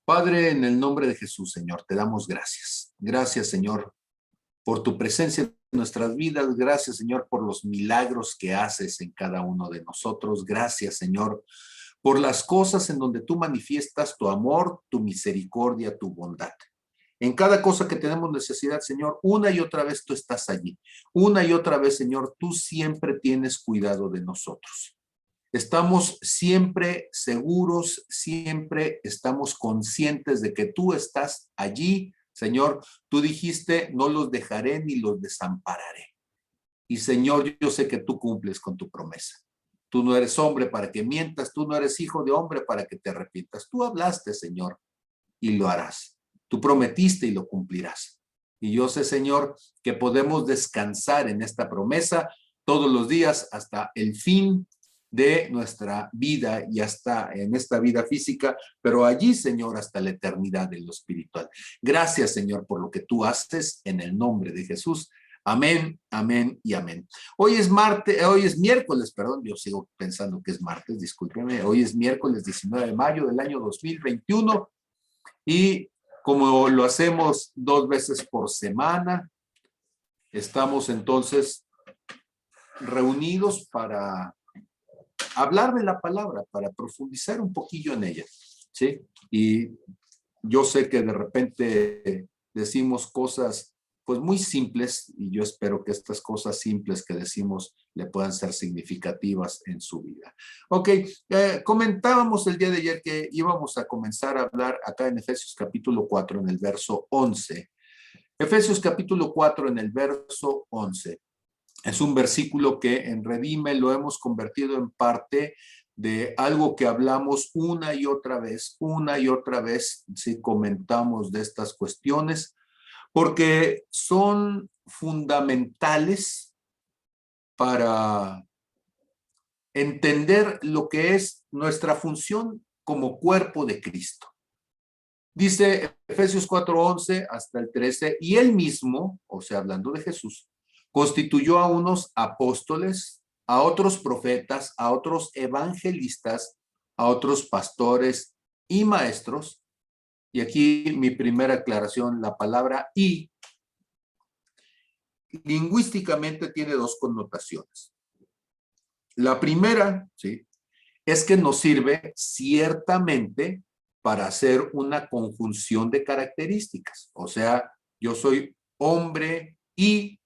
Padre, en el nombre de Jesús, Señor, te damos gracias. Gracias, Señor, por tu presencia en nuestras vidas. Gracias, Señor, por los milagros que haces en cada uno de nosotros. Gracias, Señor, por las cosas en donde tú manifiestas tu amor, tu misericordia, tu bondad. En cada cosa que tenemos necesidad, Señor, una y otra vez tú estás allí. Una y otra vez, Señor, tú siempre tienes cuidado de nosotros. Estamos siempre seguros, siempre estamos conscientes de que tú estás allí, Señor. Tú dijiste, no los dejaré ni los desampararé. Y Señor, yo sé que tú cumples con tu promesa. Tú no eres hombre para que mientas, tú no eres hijo de hombre para que te arrepientas. Tú hablaste, Señor, y lo harás. Tú prometiste y lo cumplirás. Y yo sé, Señor, que podemos descansar en esta promesa todos los días hasta el fin de nuestra vida y hasta en esta vida física, pero allí, Señor, hasta la eternidad de lo espiritual. Gracias, Señor, por lo que tú haces en el nombre de Jesús. Amén, amén y amén. Hoy es miércoles, perdón, yo sigo pensando que es martes, discúlpeme. Hoy es miércoles 19 de mayo del año 2021 y como lo hacemos 2 veces por semana, estamos entonces reunidos para hablar de la palabra, para profundizar un poquillo en ella, ¿sí? Y yo sé que de repente decimos cosas pues muy simples y yo espero que estas cosas simples que decimos le puedan ser significativas en su vida. Ok, comentábamos el día de ayer que íbamos a comenzar a hablar acá en Efesios capítulo 4 en el verso 11. Efesios capítulo 4 en el verso 11. Es un versículo que en Redime lo hemos convertido en parte de algo que hablamos una y otra vez, si comentamos de estas cuestiones, porque son fundamentales para entender lo que es nuestra función como cuerpo de Cristo. Dice Efesios 4:11 hasta el 13, y él mismo, o sea, hablando de Jesús, constituyó a unos apóstoles, a otros profetas, a otros evangelistas, a otros pastores y maestros. Y aquí mi primera aclaración, la palabra y lingüísticamente tiene 2 connotaciones. La primera, ¿sí?, es que nos sirve ciertamente para hacer una conjunción de características. O sea, yo soy hombre y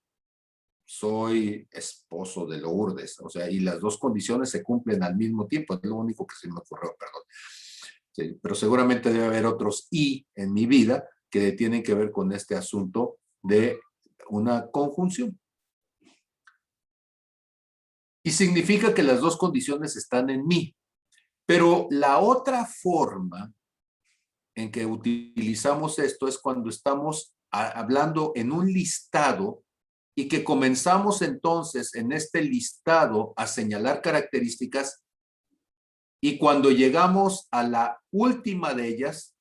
soy esposo de Lourdes. O sea, y las 2 condiciones se cumplen al mismo tiempo. Es lo único que se me ocurrió, perdón. Sí, pero seguramente debe haber otros y en mi vida que tienen que ver con este asunto de una conjunción. Y significa que las 2 condiciones están en mí. Pero la otra forma en que utilizamos esto es cuando estamos hablando en un listado y que comenzamos entonces en este listado a señalar características y cuando llegamos a la última de ellas,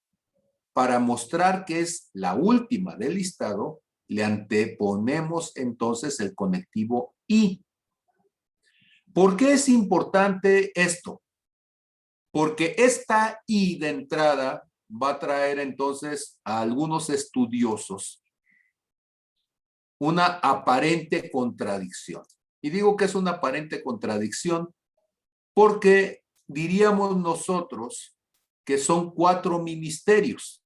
para mostrar que es la última del listado, le anteponemos entonces el conectivo y. ¿Por qué es importante esto? Porque esta y de entrada va a traer entonces a algunos estudiosos una aparente contradicción. Y digo que es una aparente contradicción porque diríamos nosotros que son 4 ministerios.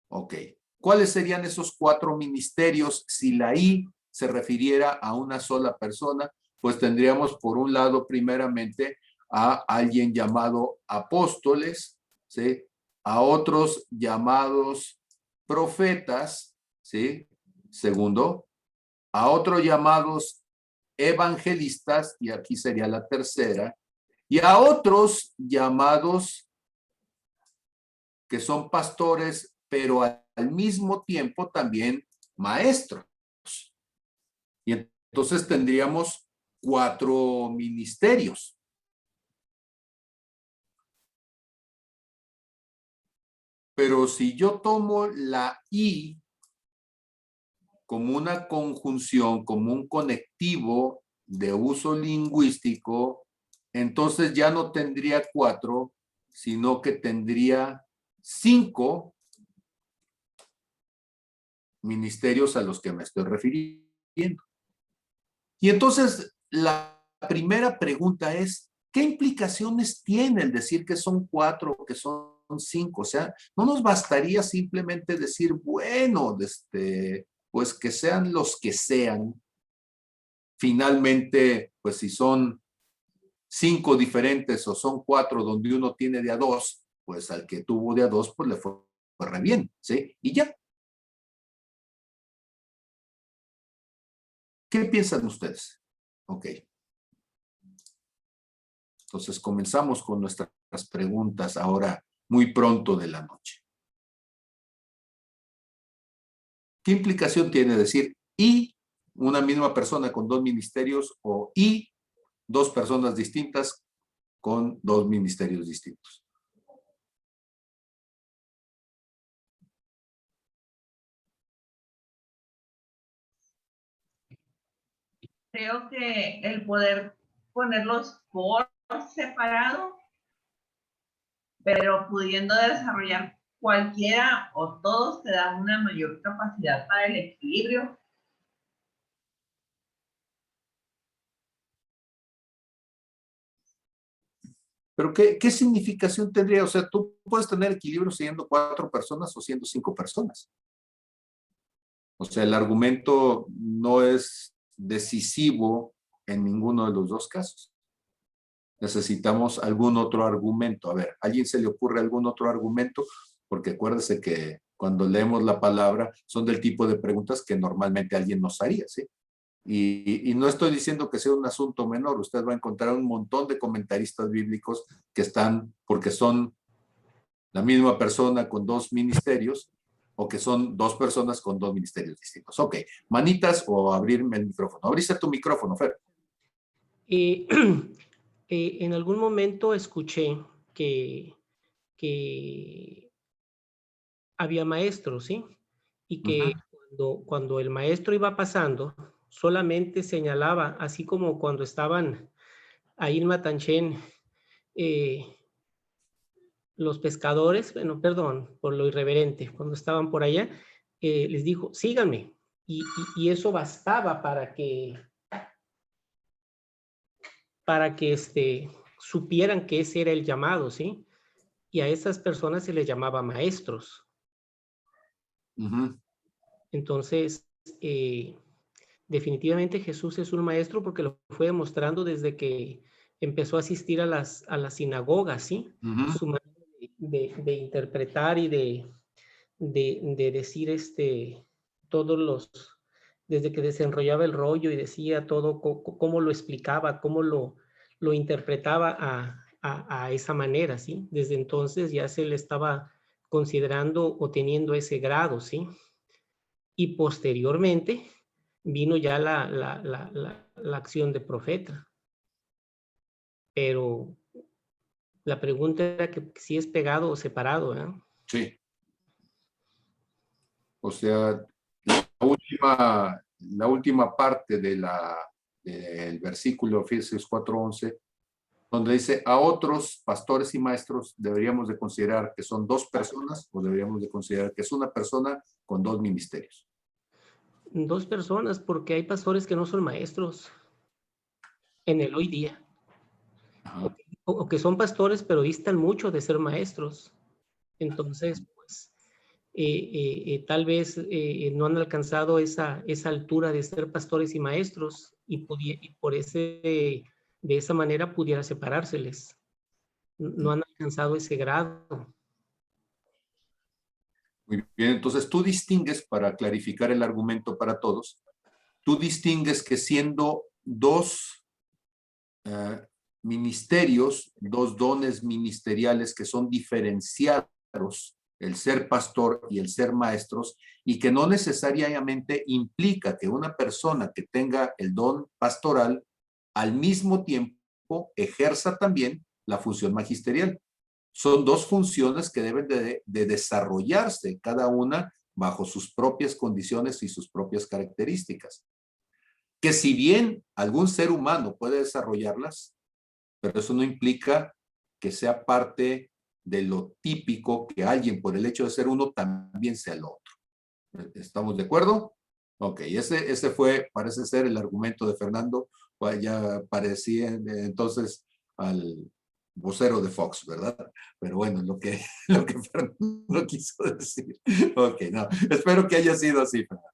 Ok, ¿cuáles serían esos 4 ministerios si la I se refiriera a una sola persona? Pues tendríamos por un lado primeramente a alguien llamado apóstoles, ¿sí?, a otros llamados profetas, ¿sí?, segundo, a otros llamados evangelistas, y aquí sería la tercera, y a otros llamados que son pastores, pero al mismo tiempo también maestros. Y entonces tendríamos 4 ministerios. Pero si yo tomo la I como una conjunción, como un conectivo de uso lingüístico, entonces ya no tendría 4, sino que tendría 5 ministerios a los que me estoy refiriendo. Y entonces la primera pregunta es, ¿qué implicaciones tiene el decir que son 4 o que son 5? O sea, no nos bastaría simplemente decir, bueno, pues que sean los que sean. Finalmente, pues si son 5 diferentes o son 4 donde uno tiene de a 2, pues al que tuvo de a 2, pues le fue re bien, ¿sí? Y ya. ¿Qué piensan ustedes? Ok. Entonces comenzamos con nuestras preguntas ahora muy pronto de la noche. ¿Qué implicación tiene decir y una misma persona con 2 ministerios o y 2 personas distintas con 2 ministerios distintos? Creo que el poder ponerlos por separado, pero pudiendo desarrollar cualquiera o todos, te dan una mayor capacidad para el equilibrio. Pero ¿qué significación tendría? O sea, tú puedes tener equilibrio siendo 4 personas o siendo 5 personas. O sea, el argumento no es decisivo en ninguno de los dos casos. Necesitamos algún otro argumento. A ver, ¿a alguien se le ocurre algún otro argumento? Porque acuérdese que cuando leemos la palabra son del tipo de preguntas que normalmente alguien nos haría, ¿sí? Y no estoy diciendo que sea un asunto menor. Usted va a encontrar un montón de comentaristas bíblicos que están, porque son la misma persona con 2 ministerios, o que son 2 personas con 2 ministerios distintos. Ok, manitas o abrirme el micrófono. Abriste tu micrófono, Fer. Eh, en algún momento escuché que había maestros, ¿sí? Y que cuando el maestro iba pasando, solamente señalaba, así como cuando estaban ahí en Matanchen, eh, los pescadores, bueno, perdón por lo irreverente, cuando estaban por allá, les dijo, síganme. Y eso bastaba para que supieran que ese era el llamado, ¿sí? Y a esas personas se les llamaba maestros. Entonces, definitivamente Jesús es un maestro porque lo fue demostrando desde que empezó a asistir a las sinagogas, ¿sí? Su manera de interpretar y de decir todos los, desde que desenrollaba el rollo y decía todo, cómo lo explicaba, cómo lo interpretaba a esa manera, ¿sí? Desde entonces ya se le estaba considerando o teniendo ese grado, ¿sí? Y posteriormente vino ya la acción de profeta. Pero la pregunta era que si es pegado o separado, ¿eh? Sí. O sea, la última parte del versículo Efesios 4:11, donde dice, a otros pastores y maestros deberíamos de considerar que son 2 personas o deberíamos de considerar que es una persona con 2 ministerios. 2 personas, porque hay pastores que no son maestros en el hoy día. O que son pastores, pero distan mucho de ser maestros. Entonces, pues, tal vez no han alcanzado esa altura de ser pastores y maestros y de esa manera pudiera separárseles. No han alcanzado ese grado. Muy bien, entonces tú distingues, para clarificar el argumento para todos, tú distingues que siendo 2 ministerios, 2 dones ministeriales que son diferenciados, el ser pastor y el ser maestros, y que no necesariamente implica que una persona que tenga el don pastoral al mismo tiempo ejerza también la función magisterial. Son 2 funciones que deben de desarrollarse cada una bajo sus propias condiciones y sus propias características. Que si bien algún ser humano puede desarrollarlas, pero eso no implica que sea parte de lo típico que alguien por el hecho de ser uno también sea lo otro. ¿Estamos de acuerdo? Ok, ese parece ser el argumento de Fernando. Pues ya parecía entonces al vocero de Fox, ¿verdad? Pero bueno, lo que Fernando quiso decir. Ok, no, espero que haya sido así, Fernando.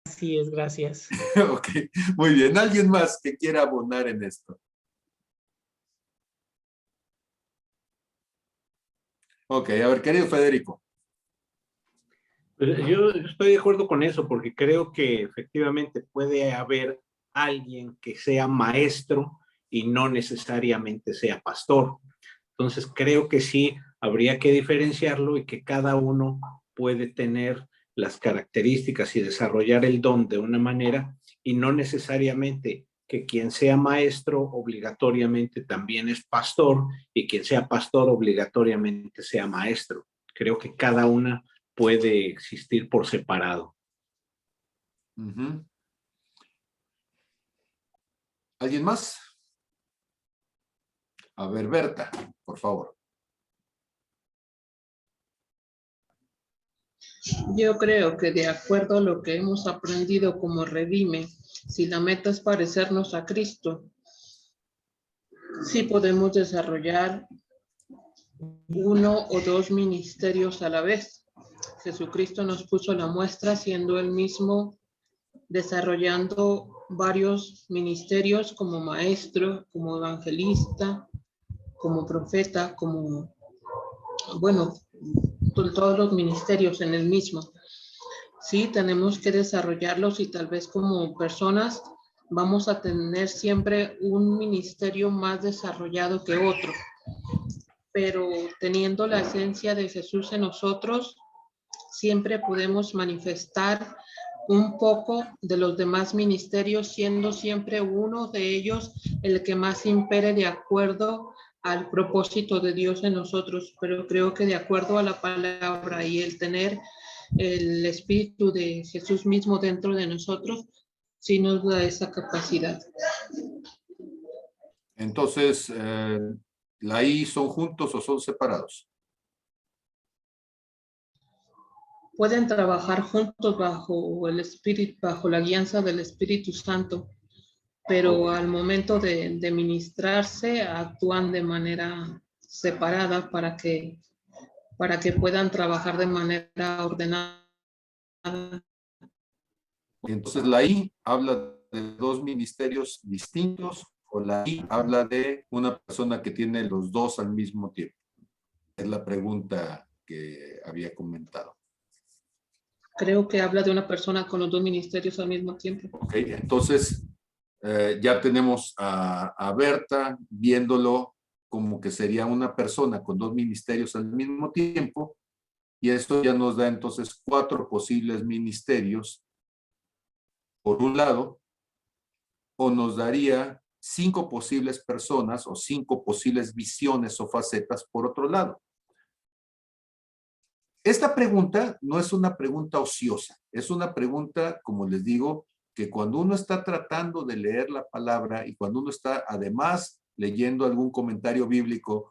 Así es, gracias. Ok, muy bien. ¿Alguien más que quiera abonar en esto? Ok, a ver, querido Federico. Pues yo estoy de acuerdo con eso, porque creo que efectivamente puede haber alguien que sea maestro y no necesariamente sea pastor. Entonces creo que sí habría que diferenciarlo y que cada uno puede tener las características y desarrollar el don de una manera, y no necesariamente que quien sea maestro obligatoriamente también es pastor, y quien sea pastor obligatoriamente sea maestro. Creo que cada una puede existir por separado. Uh-huh. ¿Alguien más? A ver, Berta, por favor. Yo creo que de acuerdo a lo que hemos aprendido como Redime, si la meta es parecernos a Cristo, sí podemos desarrollar uno o dos ministerios a la vez. Jesucristo nos puso la muestra siendo él mismo desarrollando varios ministerios como maestro, como evangelista, como profeta, como, bueno, todos los ministerios en el mismo. Sí, tenemos que desarrollarlos y tal vez como personas vamos a tener siempre un ministerio más desarrollado que otro. Pero teniendo la esencia de Jesús en nosotros, siempre podemos manifestar un poco de los demás ministerios, siendo siempre uno de ellos el que más impere de acuerdo al propósito de Dios en nosotros. Pero creo que de acuerdo a la palabra y el tener el Espíritu de Jesús mismo dentro de nosotros, sí nos da esa capacidad. Entonces, ¿la I son juntos o son separados? Pueden trabajar juntos bajo el Espíritu, bajo la guianza del Espíritu Santo, pero Okay. al momento de ministrarse actúan de manera separada para que puedan trabajar de manera ordenada. Entonces, la I habla de dos ministerios distintos o la I habla de una persona que tiene los dos al mismo tiempo. Es la pregunta que había comentado. Creo que habla de una persona con los dos ministerios al mismo tiempo. Ok, entonces ya tenemos a Berta viéndolo como que sería una persona con dos ministerios al mismo tiempo, y esto ya nos da entonces 4 posibles ministerios por un lado, o nos daría 5 posibles personas o 5 posibles visiones o facetas por otro lado. Esta pregunta no es una pregunta ociosa, es una pregunta, como les digo, que cuando uno está tratando de leer la palabra y cuando uno está además leyendo algún comentario bíblico,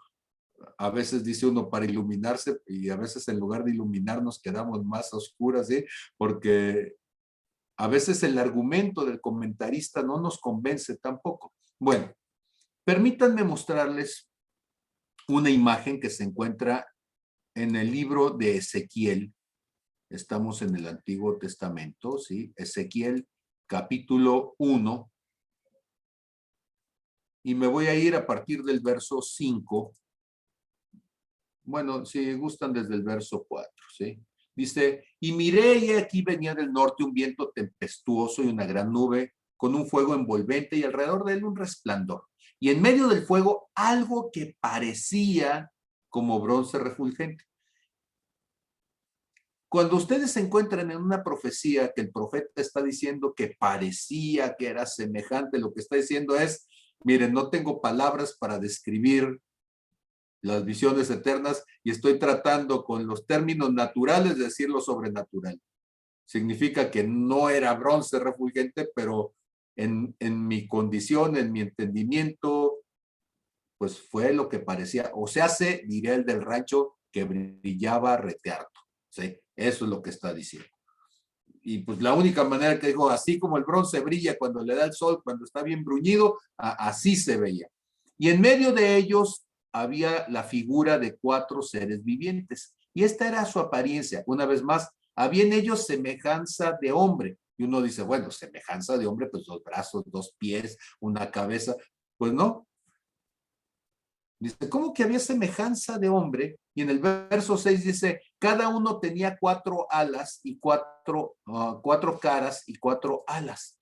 a veces dice uno para iluminarse y a veces en lugar de iluminarnos quedamos más a oscuras, ¿sí? Porque a veces el argumento del comentarista no nos convence tampoco. Bueno, permítanme mostrarles una imagen que se encuentra en el libro de Ezequiel. Estamos en el Antiguo Testamento, ¿sí? Ezequiel capítulo 1. Y me voy a ir a partir del verso 5. Bueno, si gustan desde el verso 4, ¿sí? Dice, y miré y aquí venía del norte un viento tempestuoso y una gran nube con un fuego envolvente y alrededor de él un resplandor. Y en medio del fuego algo que parecía como bronce refulgente. Cuando ustedes se encuentran en una profecía que el profeta está diciendo que parecía que era semejante, lo que está diciendo es, miren, no tengo palabras para describir las visiones eternas y estoy tratando con los términos naturales de decir lo sobrenatural. Significa que no era bronce refulgente, pero en mi condición, en mi entendimiento, pues fue lo que parecía, o sea, diría el del rancho, que brillaba retearto, ¿sí? Eso es lo que está diciendo. Y pues la única manera que dijo, así como el bronce brilla cuando le da el sol, cuando está bien bruñido, así se veía. Y en medio de ellos había la figura de 4 seres vivientes. Y esta era su apariencia. Una vez más, había en ellos semejanza de hombre. Y uno dice, bueno, semejanza de hombre, pues 2 brazos, 2 pies, una cabeza. Pues no. Dice, ¿cómo que había semejanza de hombre? Y en el verso 6 dice, cada uno tenía 4 alas y 4 caras y 4 alas.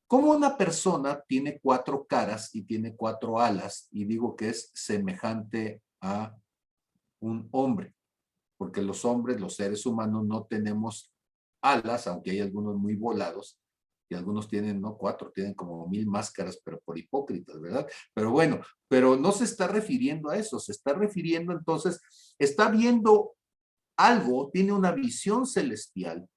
¿Cómo una persona tiene 4 caras y tiene 4 alas? Y digo que es semejante a un hombre, porque los hombres, los seres humanos, no tenemos alas, aunque hay algunos muy volados, y algunos tienen, no 4, tienen como 1000 máscaras, pero por hipócritas, ¿verdad? Pero bueno, pero no se está refiriendo a eso, se está refiriendo entonces, está viendo algo, tiene una visión celestial,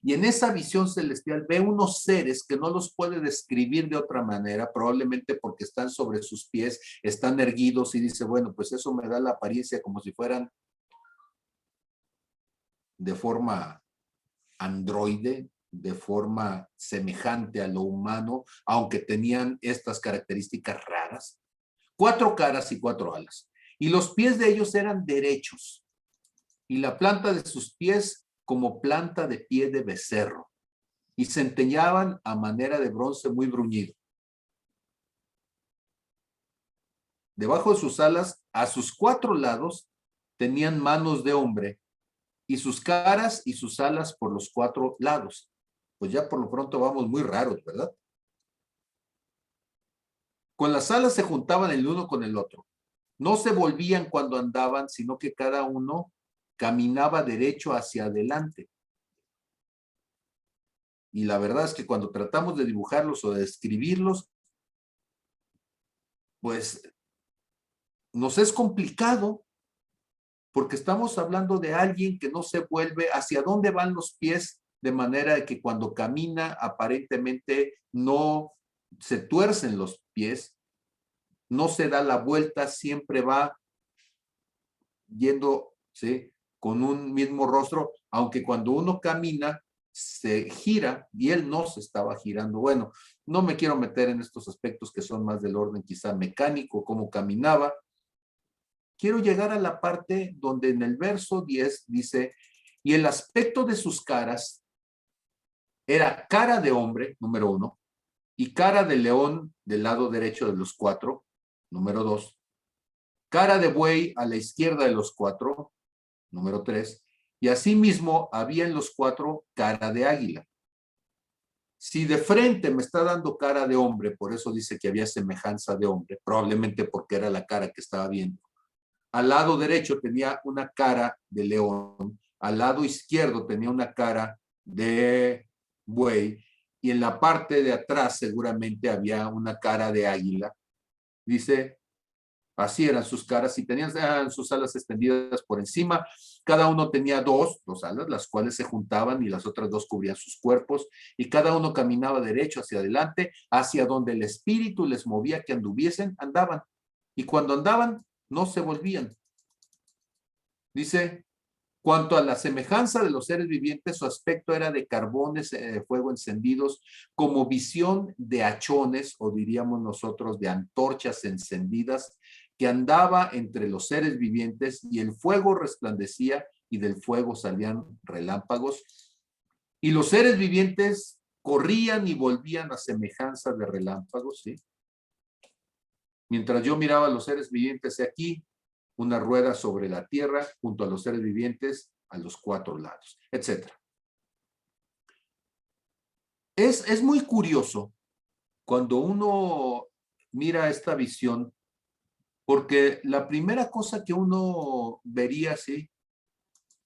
y en esa visión celestial ve unos seres que no los puede describir de otra manera, probablemente porque están sobre sus pies, están erguidos, y dice, bueno, pues eso me da la apariencia como si fueran de forma androide, de forma semejante a lo humano, aunque tenían estas características raras. 4 caras y 4 alas. Y los pies de ellos eran derechos, y la planta de sus pies como planta de pie de becerro, y centelleaban a manera de bronce muy bruñido. Debajo de sus alas, a sus 4 lados, tenían manos de hombre, y sus caras y sus alas por los 4 lados. Pues ya por lo pronto vamos muy raros, ¿verdad? Con las alas se juntaban el uno con el otro. No se volvían cuando andaban, sino que cada uno caminaba derecho hacia adelante. Y la verdad es que cuando tratamos de dibujarlos o de describirlos, pues nos es complicado, porque estamos hablando de alguien que no se vuelve hacia dónde van los pies, de manera de que cuando camina aparentemente no se tuercen los pies, no se da la vuelta, siempre va yendo, ¿sí?, con un mismo rostro, aunque cuando uno camina se gira y él no se estaba girando. Bueno, no me quiero meter en estos aspectos que son más del orden quizá mecánico, cómo caminaba. Quiero llegar a la parte donde en el verso 10 dice, y el aspecto de sus caras era cara de hombre, número 1, y cara de león del lado derecho de los 4, número 2, cara de buey a la izquierda de los 4, número 3, y asimismo había en los 4 cara de águila. Si de frente me está dando cara de hombre, por eso dice que había semejanza de hombre, probablemente porque era la cara que estaba viendo. Al lado derecho tenía una cara de león, al lado izquierdo tenía una cara de buey, y en la parte de atrás seguramente había una cara de águila. Dice, así eran sus caras, y tenían sus alas extendidas por encima. Cada uno tenía dos alas, las cuales se juntaban y las otras 2 cubrían sus cuerpos, y cada uno caminaba derecho hacia adelante, hacia donde el espíritu les movía que anduviesen, andaban. Y cuando andaban, no se volvían. Dice, cuanto a la semejanza de los seres vivientes, su aspecto era de carbones de fuego encendidos, como visión de hachones, o diríamos nosotros de antorchas encendidas, que andaba entre los seres vivientes, y el fuego resplandecía, y del fuego salían relámpagos, y los seres vivientes corrían y volvían a semejanza de relámpagos, ¿sí? Mientras yo miraba a los seres vivientes aquí, una rueda sobre la tierra, junto a los seres vivientes, a los 4 lados, etc. Es muy curioso cuando uno mira esta visión, porque la primera cosa que uno vería, ¿sí?,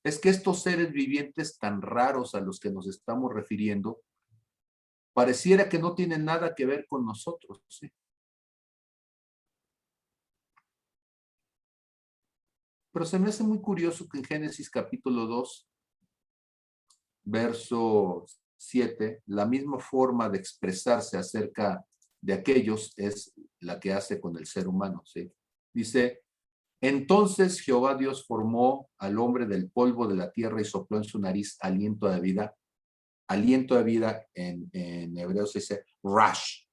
es que estos seres vivientes tan raros a los que nos estamos refiriendo, pareciera que no tienen nada que ver con nosotros, ¿sí? Pero se me hace muy curioso que en Génesis capítulo 2, verso 7, la misma forma de expresarse acerca de aquellos es la que hace con el ser humano, ¿sí? Dice, entonces Jehová Dios formó al hombre del polvo de la tierra y sopló en su nariz aliento de vida. Aliento de vida en hebreo se dice rash.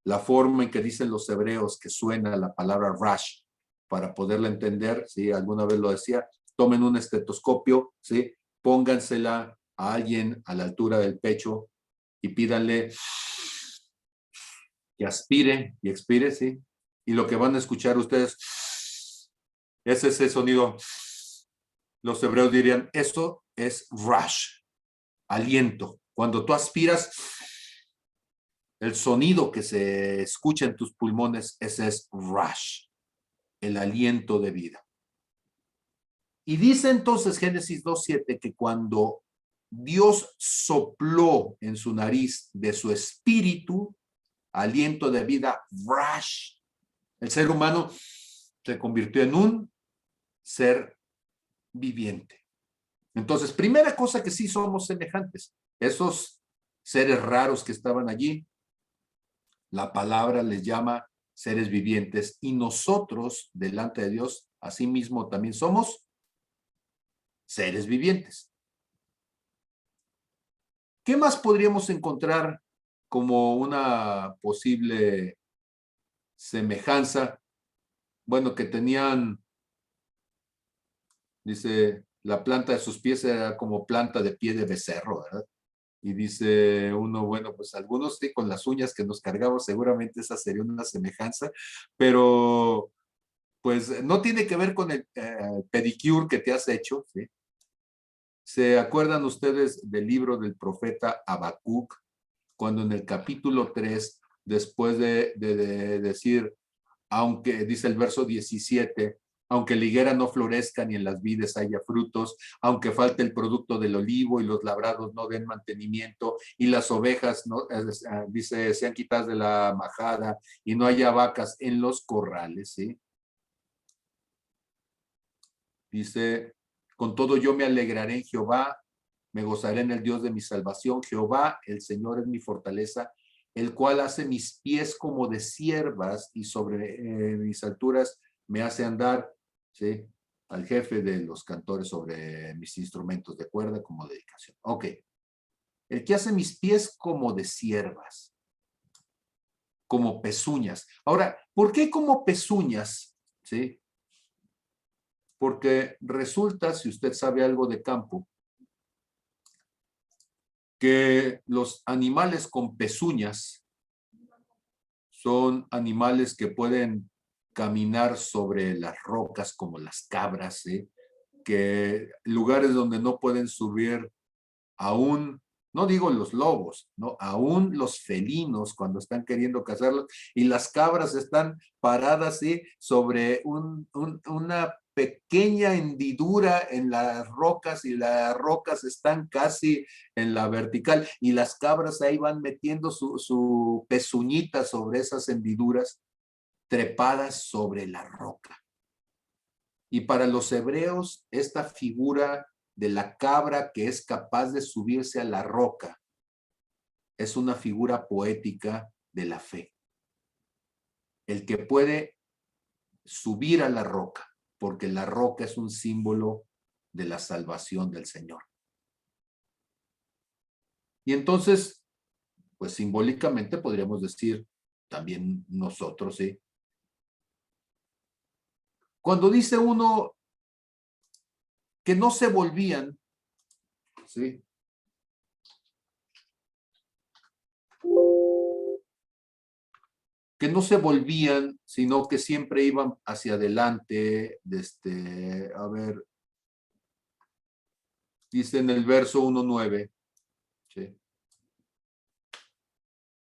La forma en que dicen los hebreos que suena la palabra rash, para poderla entender, ¿sí? Alguna vez lo decía, tomen un estetoscopio, ¿sí? Póngansela a alguien a la altura del pecho y pídanle que aspire y expire, ¿sí? Y lo que van a escuchar ustedes es ese sonido. Los hebreos dirían, eso es rash, aliento. Cuando tú aspiras, el sonido que se escucha en tus pulmones, ese es rash, el aliento de vida. Y dice entonces Génesis 2:7 que cuando Dios sopló en su nariz de su espíritu, aliento de vida, rash, el ser humano se convirtió en un ser viviente. Entonces, primera cosa que sí somos semejantes. Esos seres raros que estaban allí, la palabra les llama seres vivientes y nosotros, delante de Dios, asimismo también somos seres vivientes. ¿Qué más podríamos encontrar como una posible semejanza? Bueno, que tenían, dice, la planta de sus pies era como planta de pie de becerro, ¿verdad? Y dice uno, bueno, pues algunos sí, con las uñas que nos cargamos, seguramente esa sería una semejanza, pero pues no tiene que ver con el pedicure que te has hecho, ¿sí? ¿Se acuerdan ustedes del libro del profeta Habacuc? Cuando en el capítulo 3, después de decir, aunque, dice el verso 17, aunque la higuera no florezca ni en las vides haya frutos, aunque falte el producto del olivo y los labrados no den mantenimiento y las ovejas, no, dice, sean quitadas de la majada y no haya vacas en los corrales, ¿sí? Dice, con todo yo me alegraré en Jehová, me gozaré en el Dios de mi salvación. Jehová, el Señor es mi fortaleza, el cual hace mis pies como de siervas y sobre mis alturas me hace andar, ¿sí? Al jefe de los cantores sobre mis instrumentos de cuerda como dedicación. Ok. El que hace mis pies como de siervas, como pezuñas. Ahora, ¿por qué como pezuñas? ¿Sí? Porque resulta, si usted sabe algo de campo, que los animales con pezuñas son animales que pueden caminar sobre las rocas como las cabras, ¿sí? Que lugares donde no pueden subir aún, no digo los lobos, no, aún los felinos cuando están queriendo cazarlos, y las cabras están paradas, ¿sí? Sobre una pequeña hendidura en las rocas y las rocas están casi en la vertical y las cabras ahí van metiendo su pezuñita sobre esas hendiduras trepadas sobre la roca. Y para los hebreos, esta figura de la cabra que es capaz de subirse a la roca es una figura poética de la fe. El que puede subir a la roca, porque la roca es un símbolo de la salvación del Señor. Y entonces, pues simbólicamente podríamos decir también nosotros, ¿sí? Cuando dice uno que no se volvían, ¿sí? Que no se volvían, sino que siempre iban hacia adelante, a ver, dice en el verso 1:9, ¿sí?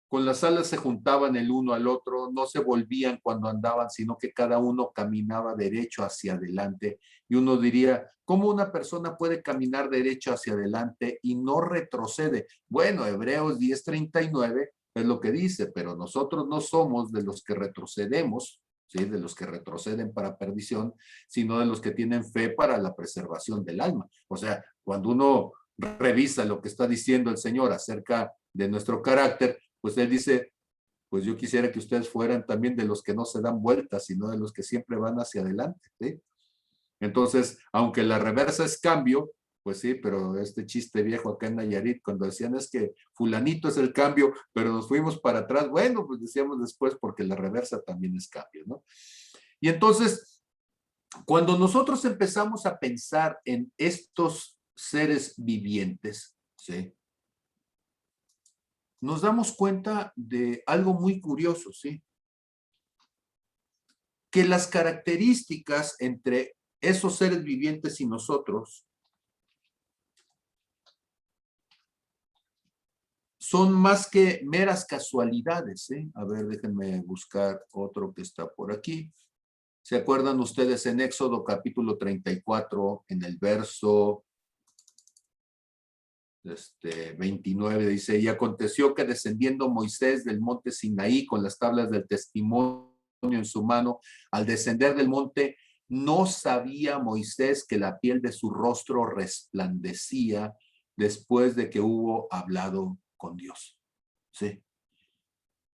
Con las alas se juntaban el uno al otro, no se volvían cuando andaban, sino que cada uno caminaba derecho hacia adelante. Y uno diría, ¿cómo una persona puede caminar derecho hacia adelante y no retrocede? Bueno, Hebreos 10:39 es lo que dice, pero nosotros no somos de los que retrocedemos, ¿sí? De los que retroceden para perdición, sino de los que tienen fe para la preservación del alma. O sea, cuando uno revisa lo que está diciendo el Señor acerca de nuestro carácter, pues él dice, pues yo quisiera que ustedes fueran también de los que no se dan vueltas, sino de los que siempre van hacia adelante, ¿sí? Entonces, aunque la reversa es cambio, pues sí, pero este chiste viejo acá en Nayarit, cuando decían es que fulanito es el cambio, pero nos fuimos para atrás, bueno, pues decíamos después porque la reversa también es cambio, ¿no? Y entonces, cuando nosotros empezamos a pensar en estos seres vivientes, ¿sí? Nos damos cuenta de algo muy curioso, ¿sí? Que las características entre esos seres vivientes y nosotros son más que meras casualidades, ¿eh? A ver, déjenme buscar otro que está por aquí. ¿Se acuerdan ustedes en Éxodo capítulo 34, en el verso 29, dice, y aconteció que descendiendo Moisés del monte Sinaí con las tablas del testimonio en su mano, al descender del monte, no sabía Moisés que la piel de su rostro resplandecía después de que hubo hablado con Dios. ¿Sí?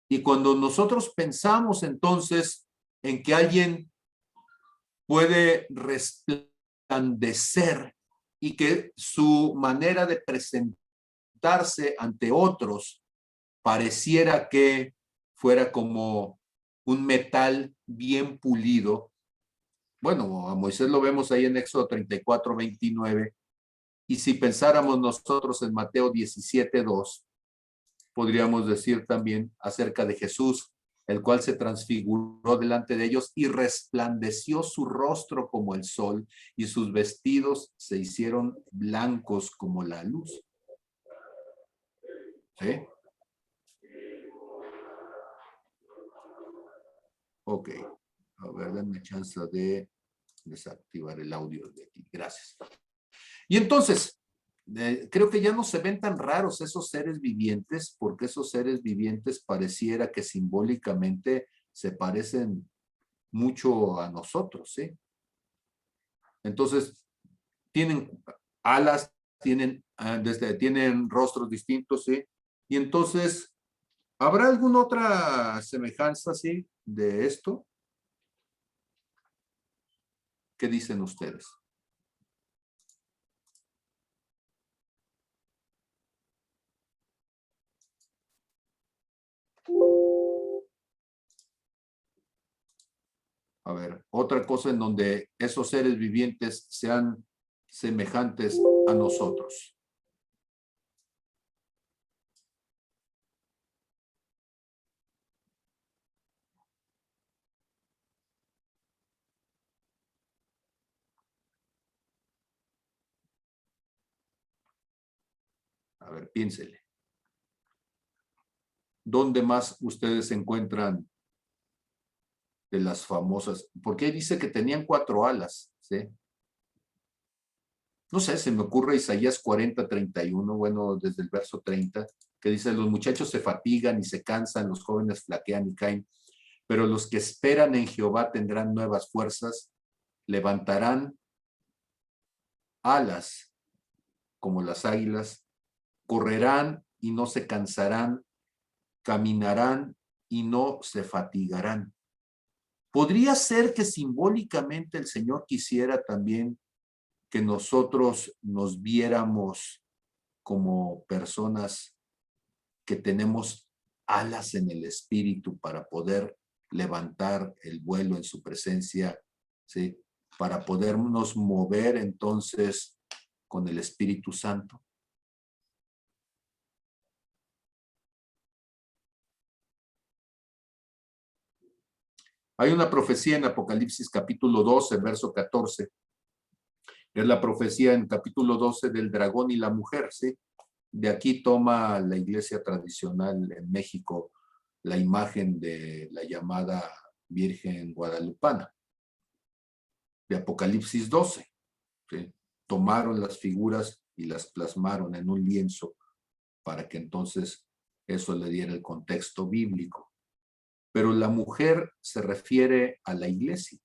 Y cuando nosotros pensamos entonces en que alguien puede resplandecer y que su manera de presentarse ante otros pareciera que fuera como un metal bien pulido. Bueno, a Moisés lo vemos ahí en Éxodo 34, 29. Y si pensáramos nosotros en Mateo 17, 2, podríamos decir también acerca de Jesús, el cual se transfiguró delante de ellos y resplandeció su rostro como el sol y sus vestidos se hicieron blancos como la luz. ¿Sí? Ok. A ver, denme chance de desactivar el audio de aquí. Gracias. Y entonces, creo que ya no se ven tan raros esos seres vivientes, porque esos seres vivientes pareciera que simbólicamente se parecen mucho a nosotros, ¿sí? Entonces, tienen alas, tienen rostros distintos, ¿sí? Y entonces, ¿habrá alguna otra semejanza, sí, de esto? ¿Qué dicen ustedes? A ver, otra cosa en donde esos seres vivientes sean semejantes a nosotros. A ver, piénsele. ¿Dónde más ustedes se encuentran de las famosas? Porque dice que tenían 4 alas, ¿sí? No sé, se me ocurre Isaías 40, 31, bueno, desde el verso 30, que dice, los muchachos se fatigan y se cansan, los jóvenes flaquean y caen, pero los que esperan en Jehová tendrán nuevas fuerzas, levantarán alas como las águilas, correrán y no se cansarán, caminarán y no se fatigarán. ¿Podría ser que simbólicamente el Señor quisiera también que nosotros nos viéramos como personas que tenemos alas en el espíritu para poder levantar el vuelo en su presencia, ¿sí? Para podernos mover entonces con el Espíritu Santo? Hay una profecía en Apocalipsis capítulo 12, verso 14. Es la profecía en capítulo 12 del dragón y la mujer, ¿sí? De aquí toma la iglesia tradicional en México la imagen de la llamada Virgen Guadalupana, de Apocalipsis 12. ¿Sí? Tomaron las figuras y las plasmaron en un lienzo para que entonces eso le diera el contexto bíblico. Pero la mujer se refiere a la iglesia.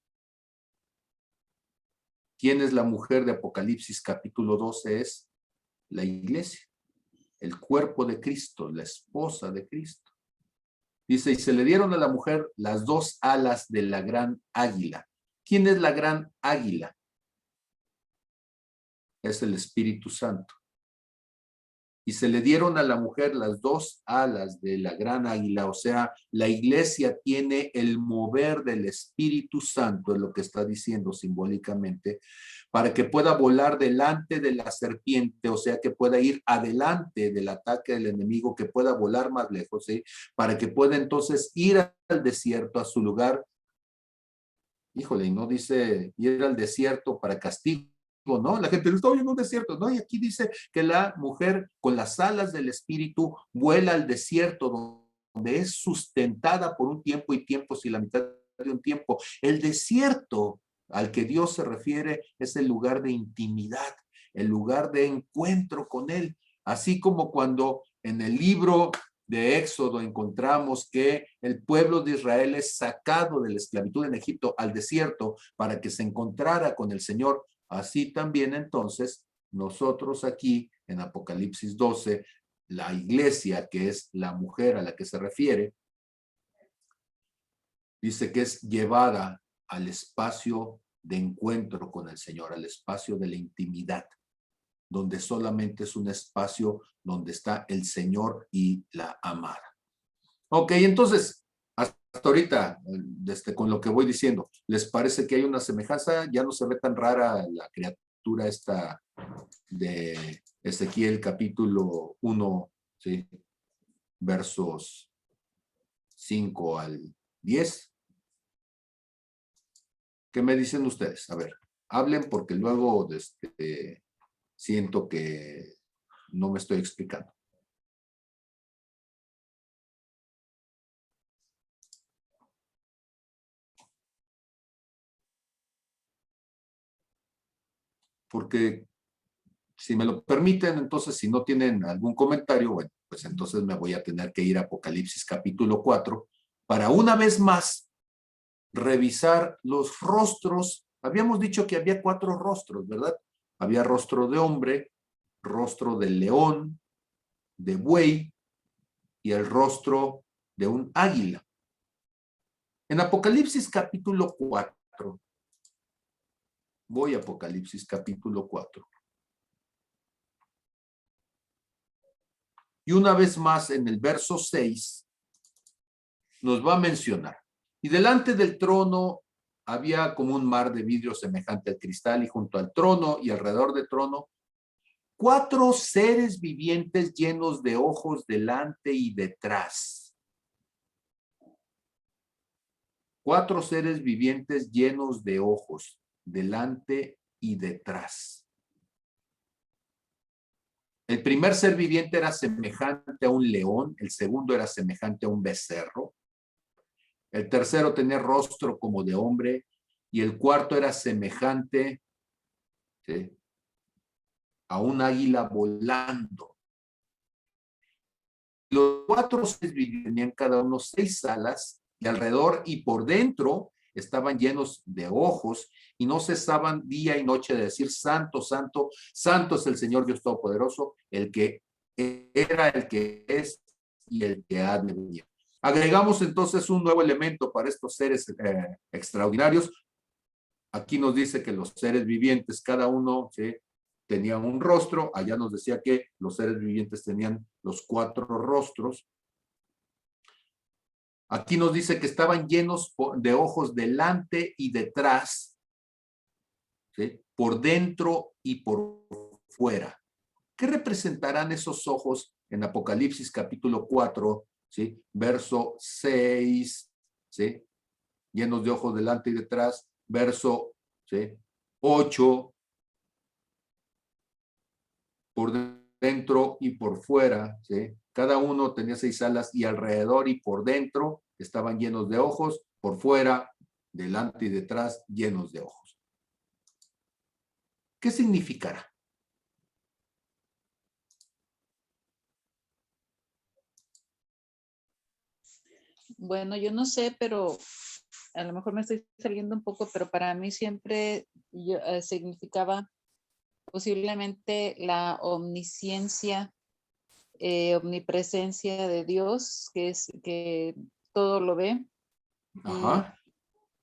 ¿Quién es la mujer de Apocalipsis capítulo 12? Es la iglesia, el cuerpo de Cristo, la esposa de Cristo. Dice, y se le dieron a la mujer las dos alas de la gran águila. ¿Quién es la gran águila? Es el Espíritu Santo. Y se le dieron a la mujer las dos alas de la gran águila, o sea, la iglesia tiene el mover del Espíritu Santo, es lo que está diciendo simbólicamente, para que pueda volar delante de la serpiente, o sea, que pueda ir adelante del ataque del enemigo, que pueda volar más lejos, ¿sí? Para que pueda entonces ir al desierto, a su lugar. Híjole, y no dice ir al desierto para castigo, ¿no? La gente está oyendo un desierto, ¿no? Y aquí dice que la mujer con las alas del Espíritu vuela al desierto, donde es sustentada por un tiempo y tiempos y la mitad de un tiempo. El desierto al que Dios se refiere es el lugar de intimidad, el lugar de encuentro con Él. Así como cuando en el libro de Éxodo encontramos que el pueblo de Israel es sacado de la esclavitud en Egipto al desierto para que se encontrara con el Señor. Así también entonces nosotros aquí en Apocalipsis 12, la iglesia, que es la mujer a la que se refiere, dice que es llevada al espacio de encuentro con el Señor, al espacio de la intimidad, donde solamente es un espacio donde está el Señor y la amada. Ok, entonces, hasta ahorita, con lo que voy diciendo, ¿les parece que hay una semejanza? Ya no se ve tan rara la criatura esta de Ezequiel capítulo 1, ¿sí? Versos 5 al 10. ¿Qué me dicen ustedes? A ver, hablen porque luego siento que no me estoy explicando. Porque si me lo permiten, entonces si no tienen algún comentario, bueno, pues entonces me voy a tener que ir a Apocalipsis capítulo 4 para una vez más revisar los rostros. Habíamos dicho que había 4 rostros, ¿verdad? Había rostro de hombre, rostro de león, de buey y el rostro de un águila. En Apocalipsis capítulo 4, voy a Apocalipsis capítulo 4. Y una vez más en el verso 6 nos va a mencionar. Y delante del trono había como un mar de vidrio semejante al cristal, y junto al trono y alrededor del trono 4 seres vivientes llenos de ojos delante y detrás. 4 seres vivientes llenos de ojos delante y detrás. El primer ser viviente era semejante a un león, el segundo era semejante a un becerro, el tercero tenía rostro como de hombre y el cuarto era semejante, ¿sí?, a un águila volando. Los 4 seres tenían cada uno 6 alas y alrededor y por dentro estaban llenos de ojos y no cesaban día y noche de decir: santo, santo, santo es el Señor Dios Todopoderoso, el que era, el que es y el que ha de venir. Agregamos entonces un nuevo elemento para estos seres extraordinarios. Aquí nos dice que los seres vivientes, cada uno, ¿sí?, tenía un rostro. Allá nos decía que los seres vivientes tenían los 4 rostros. Aquí nos dice que estaban llenos de ojos delante y detrás, ¿sí?, por dentro y por fuera. ¿Qué representarán esos ojos en Apocalipsis capítulo 4, ¿sí?, verso 6, ¿sí?, llenos de ojos delante y detrás, verso, ¿sí?, 8, por dentro y por fuera, ¿sí? Cada uno tenía 6 alas y alrededor y por dentro estaban llenos de ojos, por fuera, delante y detrás, llenos de ojos. ¿Qué significará? Bueno, yo no sé, pero a lo mejor me estoy saliendo un poco, pero para mí siempre significaba posiblemente la omnisciencia, omnipresencia de Dios, que todo lo ve Ajá.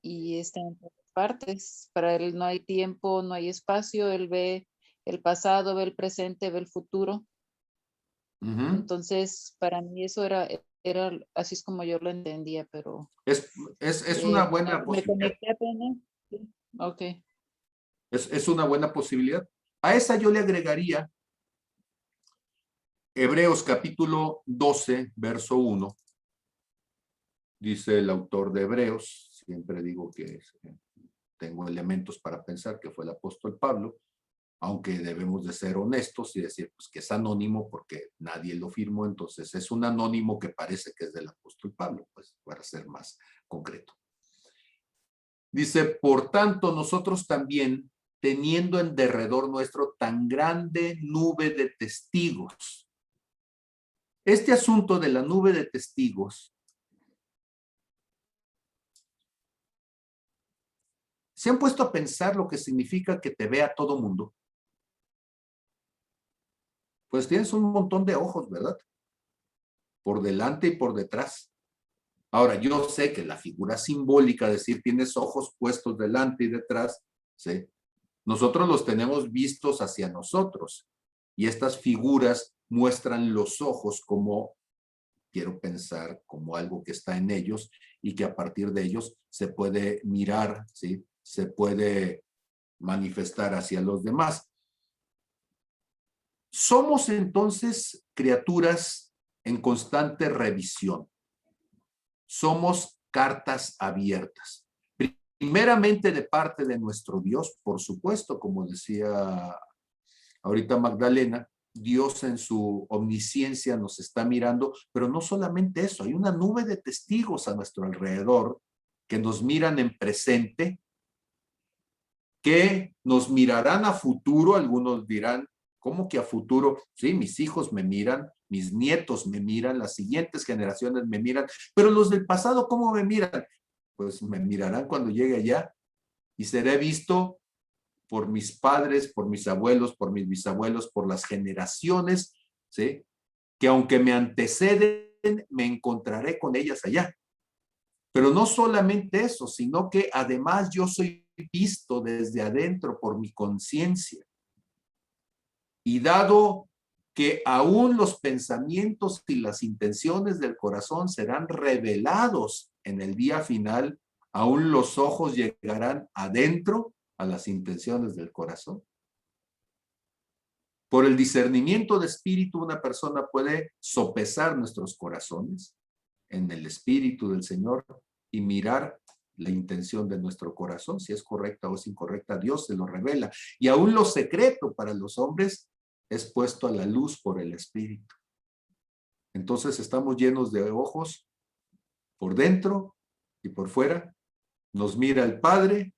y está en todas partes. Para él no hay tiempo, no hay espacio, él ve el pasado, ve el presente, ve el futuro. Ujú. Entonces, para mí eso era así es como yo lo entendía, pero Es una buena me posibilidad. conecté apenas. Sí. Ok. Es una buena posibilidad. A esa yo le agregaría Hebreos capítulo 12, verso 1. Dice el autor de Hebreos, siempre digo que tengo elementos para pensar que fue el apóstol Pablo, aunque debemos de ser honestos y decir pues, que es anónimo porque nadie lo firmó, entonces es un anónimo que parece que es del apóstol Pablo, pues para ser más concreto. Dice, por tanto, nosotros también, teniendo en derredor nuestro tan grande nube de testigos. Este asunto de la nube de testigos, ¿se han puesto a pensar lo que significa que te vea todo mundo? Pues tienes un montón de ojos, ¿verdad? Por delante y por detrás. Ahora, yo sé que la figura simbólica, decir tienes ojos puestos delante y detrás, ¿sí? Nosotros los tenemos vistos hacia nosotros y estas figuras muestran los ojos como, quiero pensar, como algo que está en ellos y que a partir de ellos se puede mirar, ¿sí? Se puede manifestar hacia los demás. Somos entonces criaturas en constante revisión. Somos cartas abiertas. Primeramente de parte de nuestro Dios, por supuesto, como decía ahorita Magdalena, Dios en su omnisciencia nos está mirando, pero no solamente eso, hay una nube de testigos a nuestro alrededor que nos miran en presente, que nos mirarán a futuro. Algunos dirán, ¿cómo que a futuro? Sí, mis hijos me miran, mis nietos me miran, las siguientes generaciones me miran, pero los del pasado, ¿cómo me miran? Pues me mirarán cuando llegue allá y seré visto por mis padres, por mis abuelos, por mis bisabuelos, por las generaciones, ¿sí? Que aunque me anteceden, me encontraré con ellas allá. Pero no solamente eso, sino que además yo soy visto desde adentro por mi conciencia. Y dado que aún los pensamientos y las intenciones del corazón serán revelados en el día final, aún los ojos llegarán adentro a las intenciones del corazón. Por el discernimiento de espíritu, una persona puede sopesar nuestros corazones en el espíritu del Señor y mirar la intención de nuestro corazón, si es correcta o es incorrecta, Dios se lo revela. Y aún lo secreto para los hombres es puesto a la luz por el espíritu. Entonces estamos llenos de ojos por dentro y por fuera. Nos mira el Padre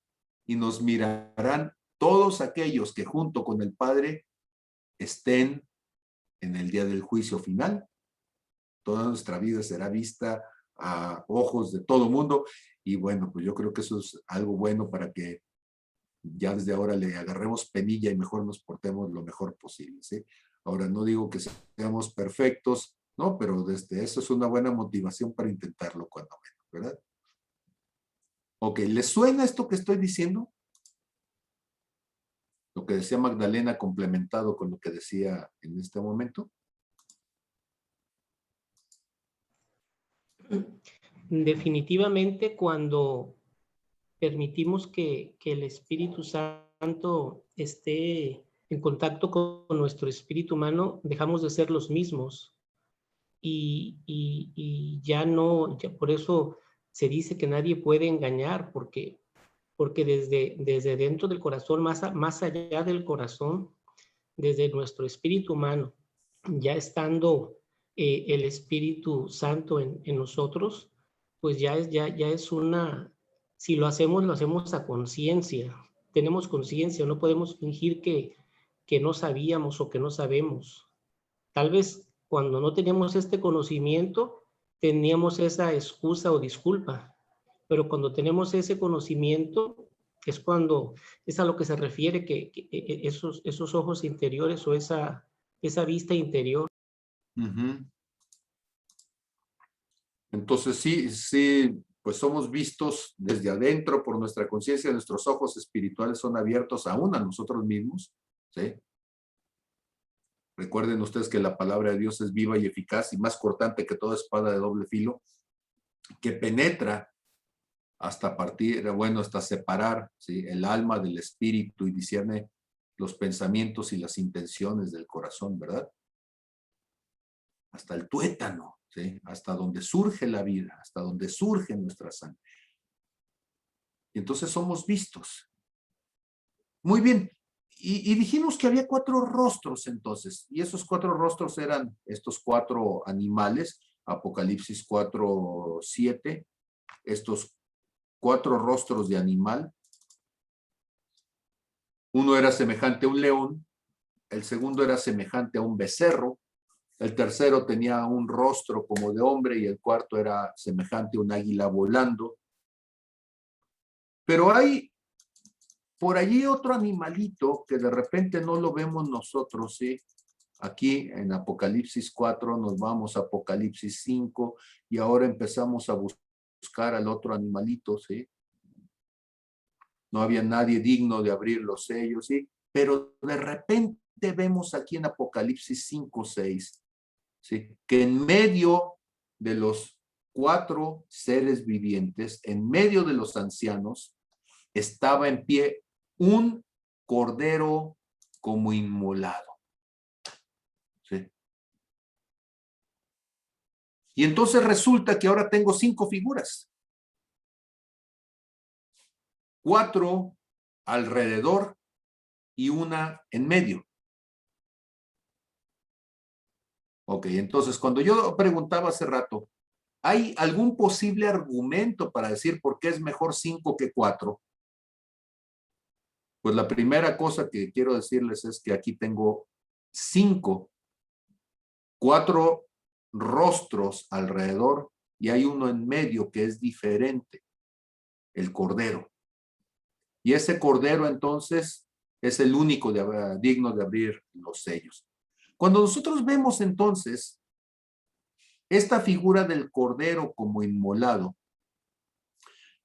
y nos mirarán todos aquellos que junto con el Padre estén en el día del juicio final. Toda nuestra vida será vista a ojos de todo mundo y bueno, pues yo creo que eso es algo bueno para que ya desde ahora le agarremos penilla y mejor nos portemos lo mejor posible, ¿sí? Ahora no digo que seamos perfectos, ¿no? Pero desde eso es una buena motivación para intentarlo cuando menos, ¿verdad? Ok, ¿les suena esto que estoy diciendo? Lo que decía Magdalena complementado con lo que decía en este momento. Definitivamente cuando permitimos que el Espíritu Santo esté en contacto con nuestro espíritu humano, dejamos de ser los mismos y ya no, ya por eso se dice que nadie puede engañar, porque desde dentro del corazón, más allá del corazón, desde nuestro espíritu humano, ya estando el Espíritu Santo en nosotros, pues ya es una, si lo hacemos a conciencia, tenemos conciencia, no podemos fingir que no sabíamos o que no sabemos. Tal vez cuando no teníamos este conocimiento, teníamos esa excusa o disculpa, pero cuando tenemos ese conocimiento, es cuando es a lo que se refiere que esos ojos interiores o esa vista interior. Uh-huh. Entonces sí, pues somos vistos desde adentro por nuestra conciencia, nuestros ojos espirituales son abiertos aún a nosotros mismos, ¿sí? Recuerden ustedes que la palabra de Dios es viva y eficaz y más cortante que toda espada de doble filo, que penetra hasta partir, bueno, hasta separar, ¿sí?, el alma del espíritu y discierne los pensamientos y las intenciones del corazón, ¿verdad? Hasta el tuétano, ¿sí?, hasta donde surge la vida, hasta donde surge nuestra sangre. Y entonces somos vistos. Muy bien. Y dijimos que había 4 rostros entonces, y esos 4 rostros eran estos 4 animales, Apocalipsis 4:7, estos 4 rostros de animal. Uno era semejante a un león, el segundo era semejante a un becerro, el tercero tenía un rostro como de hombre y el cuarto era semejante a un águila volando. Pero hay por allí otro animalito que de repente no lo vemos nosotros, ¿sí? Aquí en Apocalipsis 4 nos vamos a Apocalipsis 5 y ahora empezamos a buscar al otro animalito, ¿sí? No había nadie digno de abrir los sellos, ¿sí? Pero de repente vemos aquí en Apocalipsis 5:6, ¿sí?, que en medio de los 4 seres vivientes, en medio de los ancianos, estaba en pie un cordero como inmolado. ¿Sí? Y entonces resulta que ahora tengo 5 figuras. 4 alrededor y una en medio. Ok, entonces cuando yo preguntaba hace rato, ¿hay algún posible argumento para decir por qué es mejor 5 que 4? Pues la primera cosa que quiero decirles es que aquí tengo 4 rostros alrededor y hay uno en medio que es diferente, el cordero. Y ese cordero entonces es el único digno de abrir los sellos. Cuando nosotros vemos entonces esta figura del cordero como inmolado,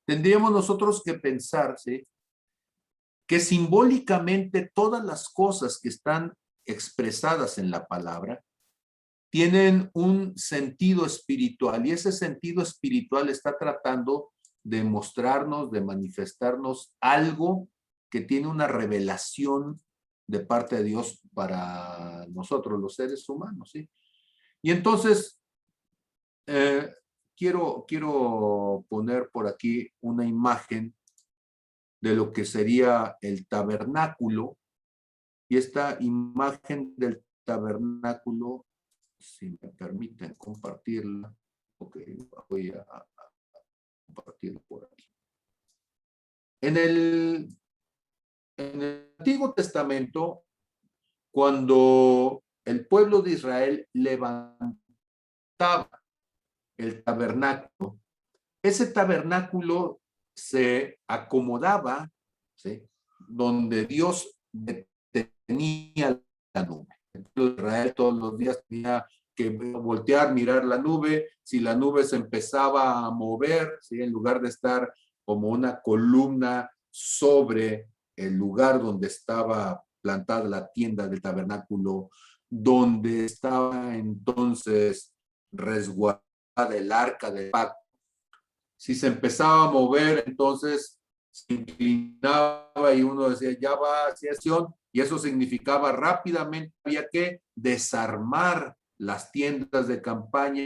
tendríamos nosotros que pensar, ¿sí?, que simbólicamente todas las cosas que están expresadas en la palabra tienen un sentido espiritual y ese sentido espiritual está tratando de mostrarnos, de manifestarnos algo que tiene una revelación de parte de Dios para nosotros, los seres humanos, ¿sí? Y entonces, quiero poner por aquí una imagen de lo que sería el tabernáculo, y esta imagen del tabernáculo, si me permiten compartirla, ok, voy a compartirla por aquí. En el Antiguo Testamento, cuando el pueblo de Israel levantaba el tabernáculo, ese tabernáculo se acomodaba, ¿sí?, donde Dios tenía la nube. El pueblo de Israel todos los días tenía que voltear, mirar la nube. Si la nube se empezaba a mover, ¿sí?, en lugar de estar como una columna sobre el lugar donde estaba plantada la tienda del tabernáculo, donde estaba entonces resguardada el arca del pacto, si se empezaba a mover, entonces se inclinaba y uno decía, ya va hacia acción, y eso significaba rápidamente había que desarmar las tiendas de campaña,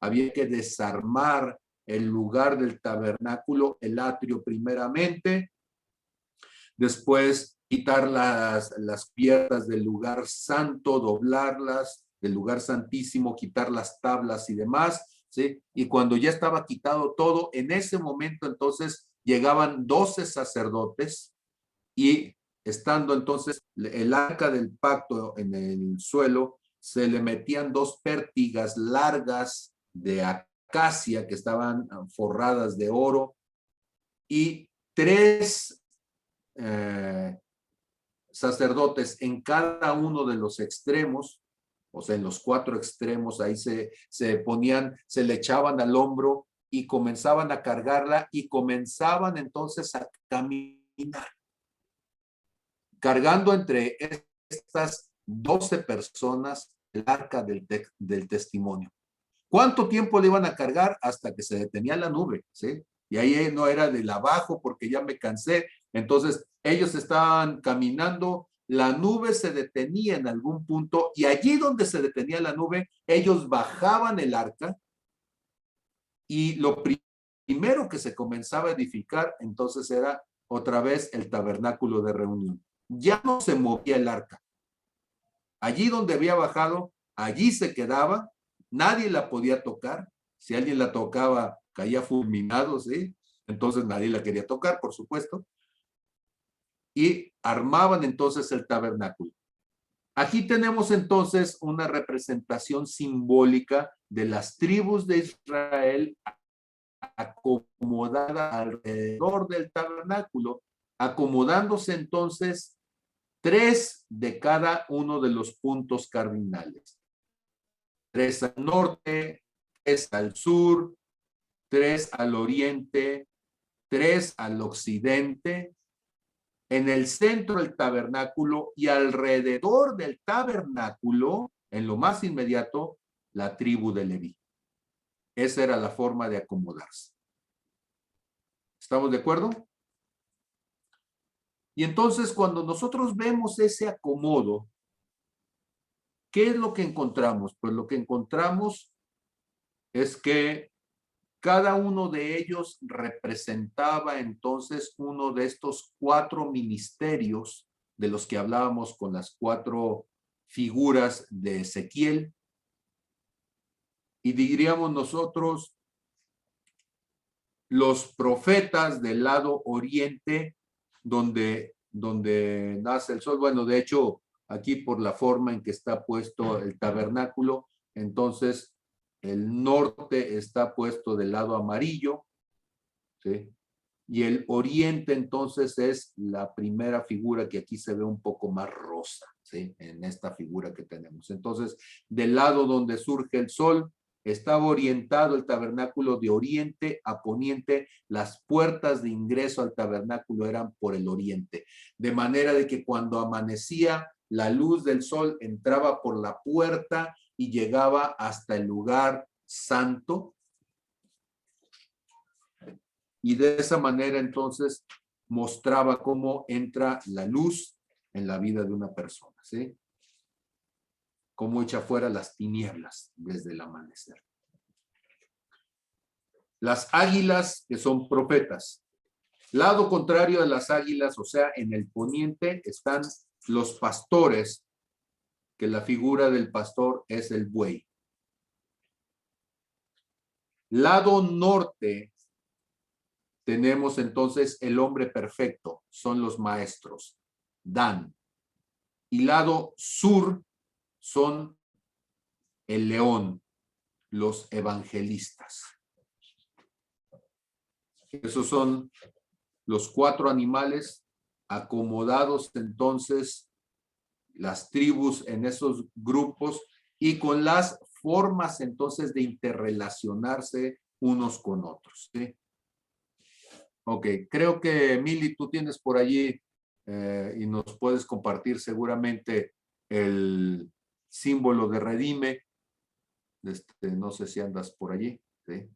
había que desarmar el lugar del tabernáculo, el atrio primeramente, después quitar las piedras del lugar santo, doblarlas, del lugar santísimo, quitar las tablas y demás, ¿sí? Y cuando ya estaba quitado todo, en ese momento entonces llegaban 12 sacerdotes y estando entonces el arca del pacto en el suelo, se le metían 2 pértigas largas de acacia que estaban forradas de oro y 3 sacerdotes en cada uno de los extremos, o sea, en los 4 extremos, ahí se ponían, se le echaban al hombro y comenzaban a cargarla y comenzaban entonces a caminar, cargando entre estas 12 personas el arca del testimonio. ¿Cuánto tiempo le iban a cargar? Hasta que se detenía la nube, ¿sí? Y ahí no era del abajo porque ya me cansé. Entonces, ellos estaban caminando, la nube se detenía en algún punto y allí donde se detenía la nube, ellos bajaban el arca y lo primero que se comenzaba a edificar entonces era otra vez el tabernáculo de reunión. Ya no se movía el arca. Allí donde había bajado, allí se quedaba, nadie la podía tocar. Si alguien la tocaba, caía fulminado, ¿sí? Entonces nadie la quería tocar, por supuesto. Y armaban entonces el tabernáculo. Aquí tenemos entonces una representación simbólica de las tribus de Israel acomodada alrededor del tabernáculo, acomodándose entonces 3 de cada uno de los puntos cardinales. 3 al norte, 3 al sur, 3 al oriente, 3 al occidente, en el centro del tabernáculo y alrededor del tabernáculo, en lo más inmediato, la tribu de Leví. Esa era la forma de acomodarse. ¿Estamos de acuerdo? Y entonces cuando nosotros vemos ese acomodo, ¿qué es lo que encontramos? Pues lo que encontramos es que cada uno de ellos representaba entonces uno de estos 4 ministerios de los que hablábamos con las 4 figuras de Ezequiel. Y diríamos nosotros, los profetas del lado oriente, donde nace el sol. Bueno, de hecho, aquí por la forma en que está puesto el tabernáculo, entonces el norte está puesto del lado amarillo, ¿sí? Y el oriente entonces es la primera figura que aquí se ve un poco más rosa, ¿sí? En esta figura que tenemos. Entonces, del lado donde surge el sol, estaba orientado el tabernáculo de oriente a poniente. Las puertas de ingreso al tabernáculo eran por el oriente. De manera de que cuando amanecía, la luz del sol entraba por la puerta y llegaba hasta el lugar santo. Y de esa manera entonces mostraba cómo entra la luz en la vida de una persona, ¿sí? Cómo echa fuera las tinieblas desde el amanecer. Las águilas, que son profetas. Lado contrario de las águilas, o sea, en el poniente están los pastores, que la figura del pastor es el buey. Lado norte tenemos entonces el hombre perfecto, son los maestros, Dan. Y lado sur son el león, los evangelistas. Esos son los 4 animales acomodados entonces, las tribus en esos grupos y con las formas entonces de interrelacionarse unos con otros, ¿sí? Ok, creo que Mili, tú tienes por allí y nos puedes compartir seguramente el símbolo de redime. No sé si andas por allí, ¿sí?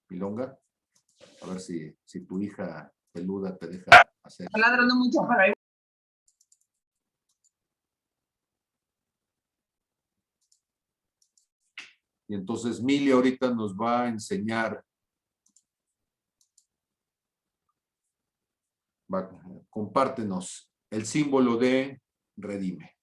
Milonga. A ver si tu hija peluda te deja hacer. Está ladrando mucho, pero ahí. Y entonces Mili ahorita nos va a enseñar. Compártenos el símbolo de redime.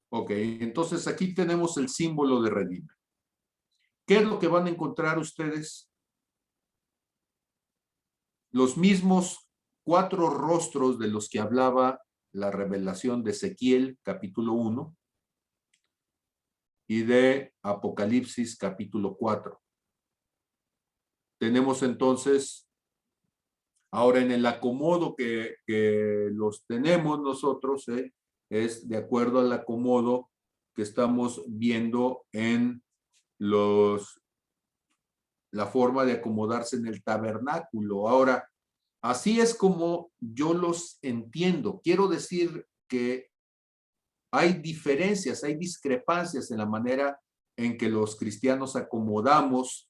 Ok, entonces aquí tenemos el símbolo de redime. ¿Qué es lo que van a encontrar ustedes? Los mismos 4 rostros de los que hablaba la revelación de Ezequiel, capítulo 1, y de Apocalipsis, capítulo 4. Tenemos entonces, ahora en el acomodo que los tenemos nosotros, es de acuerdo al acomodo que estamos viendo en la forma de acomodarse en el tabernáculo. Ahora, así es como yo los entiendo. Quiero decir que hay diferencias, hay discrepancias en la manera en que los cristianos acomodamos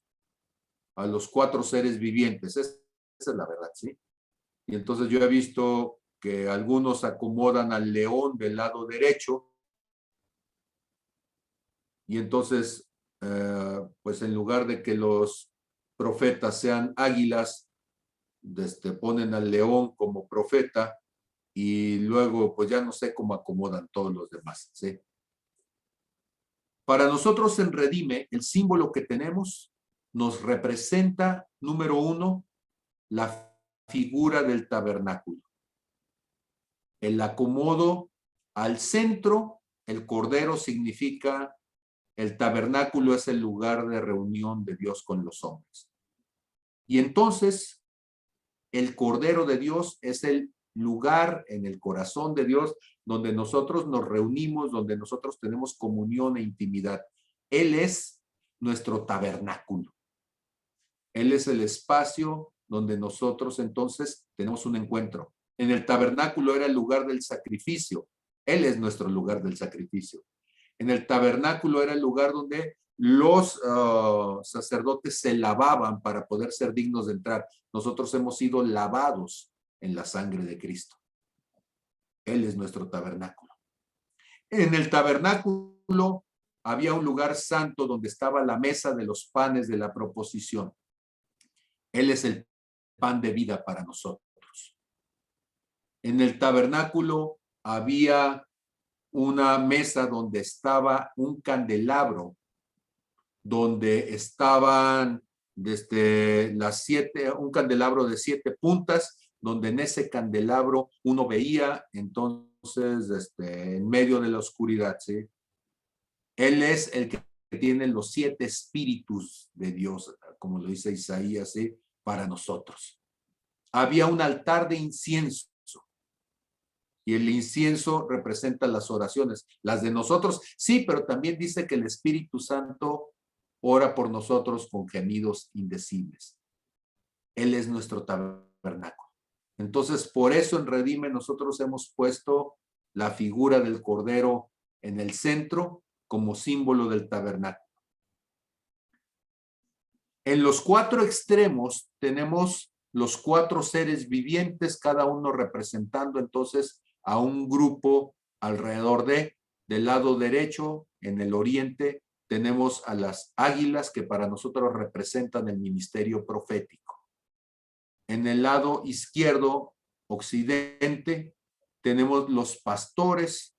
a los 4 seres vivientes. Esa es la verdad, ¿sí? Y entonces yo he visto que algunos acomodan al león del lado derecho, y entonces, pues en lugar de que los profetas sean águilas, ponen al león como profeta, y luego pues ya no sé cómo acomodan todos los demás, ¿sí? Para nosotros en Redime, el símbolo que tenemos nos representa, número 1, la figura del tabernáculo. El acomodo al centro, el cordero significa, el tabernáculo es el lugar de reunión de Dios con los hombres. Y entonces, el Cordero de Dios es el lugar en el corazón de Dios donde nosotros nos reunimos, donde nosotros tenemos comunión e intimidad. Él es nuestro tabernáculo. Él es el espacio donde nosotros entonces tenemos un encuentro. En el tabernáculo era el lugar del sacrificio. Él es nuestro lugar del sacrificio. En el tabernáculo era el lugar donde los sacerdotes se lavaban para poder ser dignos de entrar. Nosotros hemos sido lavados en la sangre de Cristo. Él es nuestro tabernáculo. En el tabernáculo había un lugar santo donde estaba la mesa de los panes de la proposición. Él es el pan de vida para nosotros. En el tabernáculo había una mesa donde estaba un candelabro, donde estaban un candelabro de 7 puntas, donde en ese candelabro uno veía entonces en medio de la oscuridad, ¿sí? Él es el que tiene los 7 espíritus de Dios, como lo dice Isaías, ¿sí? Para nosotros. Había un altar de incienso, y el incienso representa las oraciones, las de nosotros, sí, pero también dice que el Espíritu Santo ora por nosotros con gemidos indecibles. Él es nuestro tabernáculo. Entonces, por eso en Redime nosotros hemos puesto la figura del Cordero en el centro como símbolo del tabernáculo. En los 4 extremos tenemos los 4 seres vivientes, cada uno representando entonces a un grupo alrededor del lado derecho, en el oriente, tenemos a las águilas que para nosotros representan el ministerio profético. En el lado izquierdo, occidente, tenemos los pastores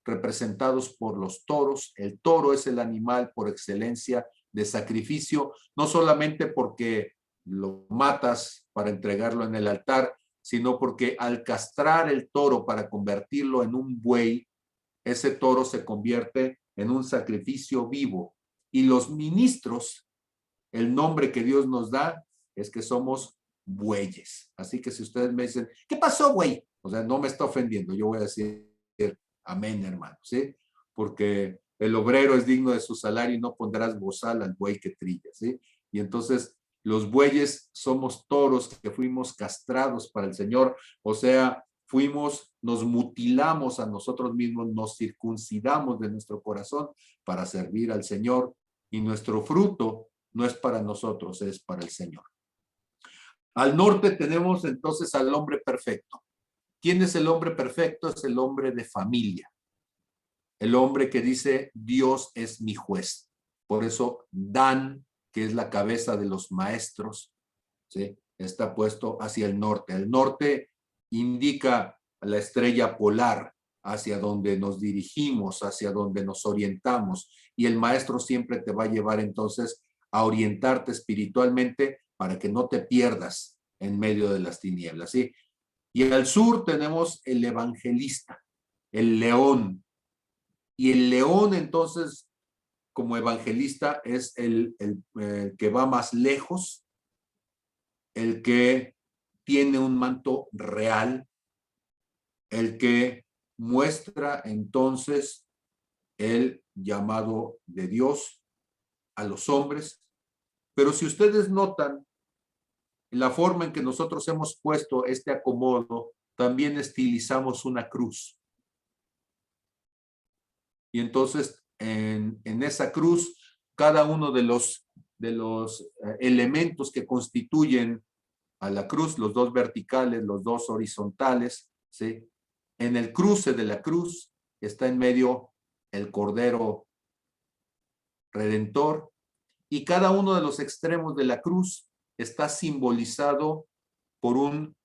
representados por los toros. El toro es el animal por excelencia de sacrificio, no solamente porque lo matas para entregarlo en el altar, sino porque al castrar el toro para convertirlo en un buey, ese toro se convierte en un sacrificio vivo. Y los ministros, el nombre que Dios nos da es que somos bueyes. Así que si ustedes me dicen, ¿qué pasó, güey? O sea, no me está ofendiendo, yo voy a decir amén, hermano, ¿sí? Porque el obrero es digno de su salario y no pondrás bozal al buey que trilla, ¿sí? Y entonces los bueyes somos toros que fuimos castrados para el Señor, o sea, nos mutilamos a nosotros mismos, nos circuncidamos de nuestro corazón para servir al Señor, y nuestro fruto no es para nosotros, es para el Señor. Al norte tenemos entonces al hombre perfecto. ¿Quién es el hombre perfecto? Es el hombre de familia. El hombre que dice, Dios es mi juez. Por eso Dan, que es la cabeza de los maestros, ¿sí?, está puesto hacia el norte. El norte indica la estrella polar, hacia donde nos dirigimos, hacia donde nos orientamos. Y el maestro siempre te va a llevar entonces a orientarte espiritualmente para que no te pierdas en medio de las tinieblas, ¿sí? Y al sur tenemos el evangelista, el león. Y el león entonces, como evangelista, es el que va más lejos, el que tiene un manto real, el que muestra entonces el llamado de Dios a los hombres. Pero si ustedes notan, la forma en que nosotros hemos puesto este acomodo, también estilizamos una cruz. Y entonces en esa cruz, cada uno de los elementos que constituyen a la cruz, los dos verticales, los dos horizontales, ¿sí? En el cruce de la cruz está en medio el Cordero Redentor, y cada uno de los extremos de la cruz está simbolizado por un,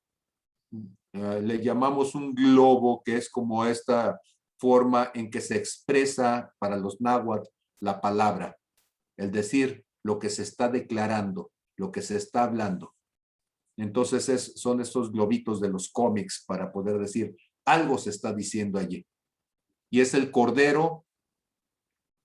le llamamos un globo, que es como esta forma en que se expresa para los náhuatl la palabra, es decir, lo que se está declarando, lo que se está hablando. Entonces son estos globitos de los cómics para poder decir, algo se está diciendo allí. Y es el Cordero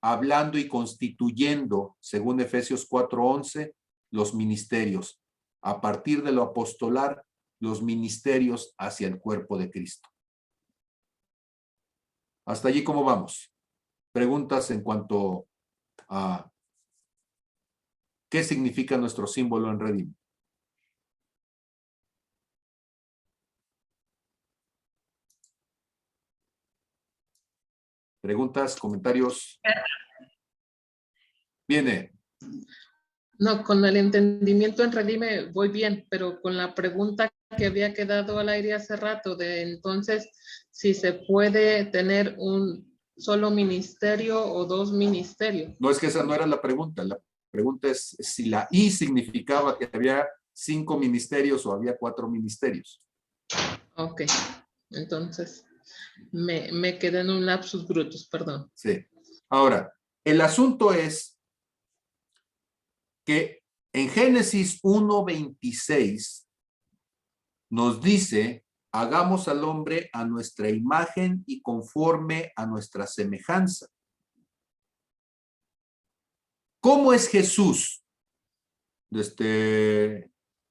hablando y constituyendo, según Efesios 4:11, los ministerios. A partir de lo apostolar, los ministerios hacia el cuerpo de Cristo. Hasta allí, ¿cómo vamos? Preguntas en cuanto a qué significa nuestro símbolo en Redim. Preguntas, comentarios. Viene. No, con el entendimiento en Redime voy bien, pero con la pregunta que había quedado al aire hace rato de entonces si se puede tener un solo ministerio o dos ministerios. No, es que esa no era la pregunta. La pregunta es si la I significaba que había 5 ministerios o había 4 ministerios. Ok, entonces me quedé en un lapsus brutus, perdón. Sí. Ahora, el asunto es que en Génesis 1:26 nos dice, hagamos al hombre a nuestra imagen y conforme a nuestra semejanza. ¿Cómo es Jesús?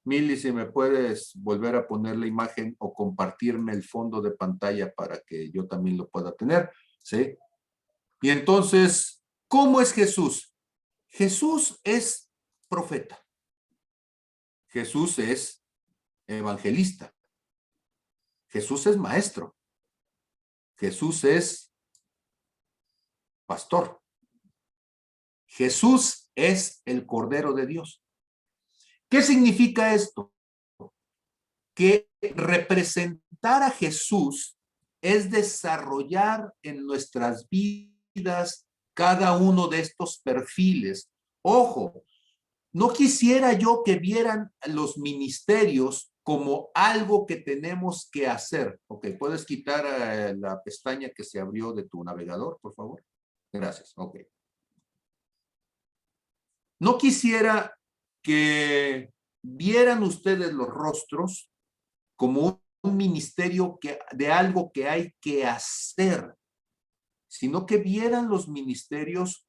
Mili, si me puedes volver a poner la imagen o compartirme el fondo de pantalla para que yo también lo pueda tener, ¿sí? Y entonces, ¿cómo es Jesús? Jesús es profeta. Jesús es evangelista. Jesús es maestro. Jesús es pastor. Jesús es el Cordero de Dios. ¿Qué significa esto? Que representar a Jesús es desarrollar en nuestras vidas cada uno de estos perfiles. Ojo, no quisiera yo que vieran los ministerios como algo que tenemos que hacer. Ok, ¿puedes quitar la pestaña que se abrió de tu navegador, por favor? Gracias, ok. No quisiera que vieran ustedes los rostros como un ministerio de algo que hay que hacer, sino que vieran los ministerios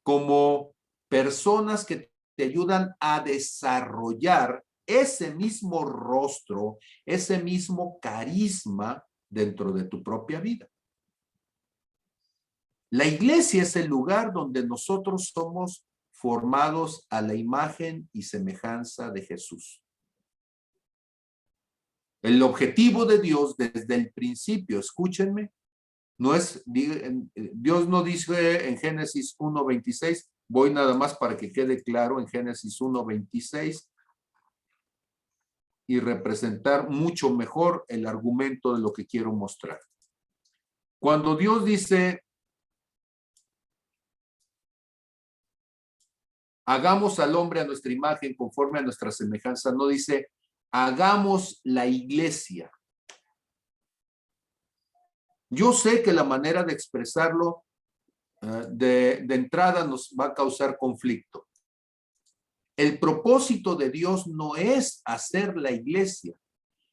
como personas que te ayudan a desarrollar ese mismo rostro, ese mismo carisma dentro de tu propia vida. La iglesia es el lugar donde nosotros somos formados a la imagen y semejanza de Jesús. El objetivo de Dios desde el principio, escúchenme, no es, Dios no dice en Génesis 1:26, voy nada más para que quede claro en Génesis 1:26 y representar mucho mejor el argumento de lo que quiero mostrar. Cuando Dios dice, hagamos al hombre a nuestra imagen conforme a nuestra semejanza, no dice, hagamos la iglesia. Yo sé que la manera de expresarlo de entrada nos va a causar conflicto. El propósito de Dios no es hacer la iglesia.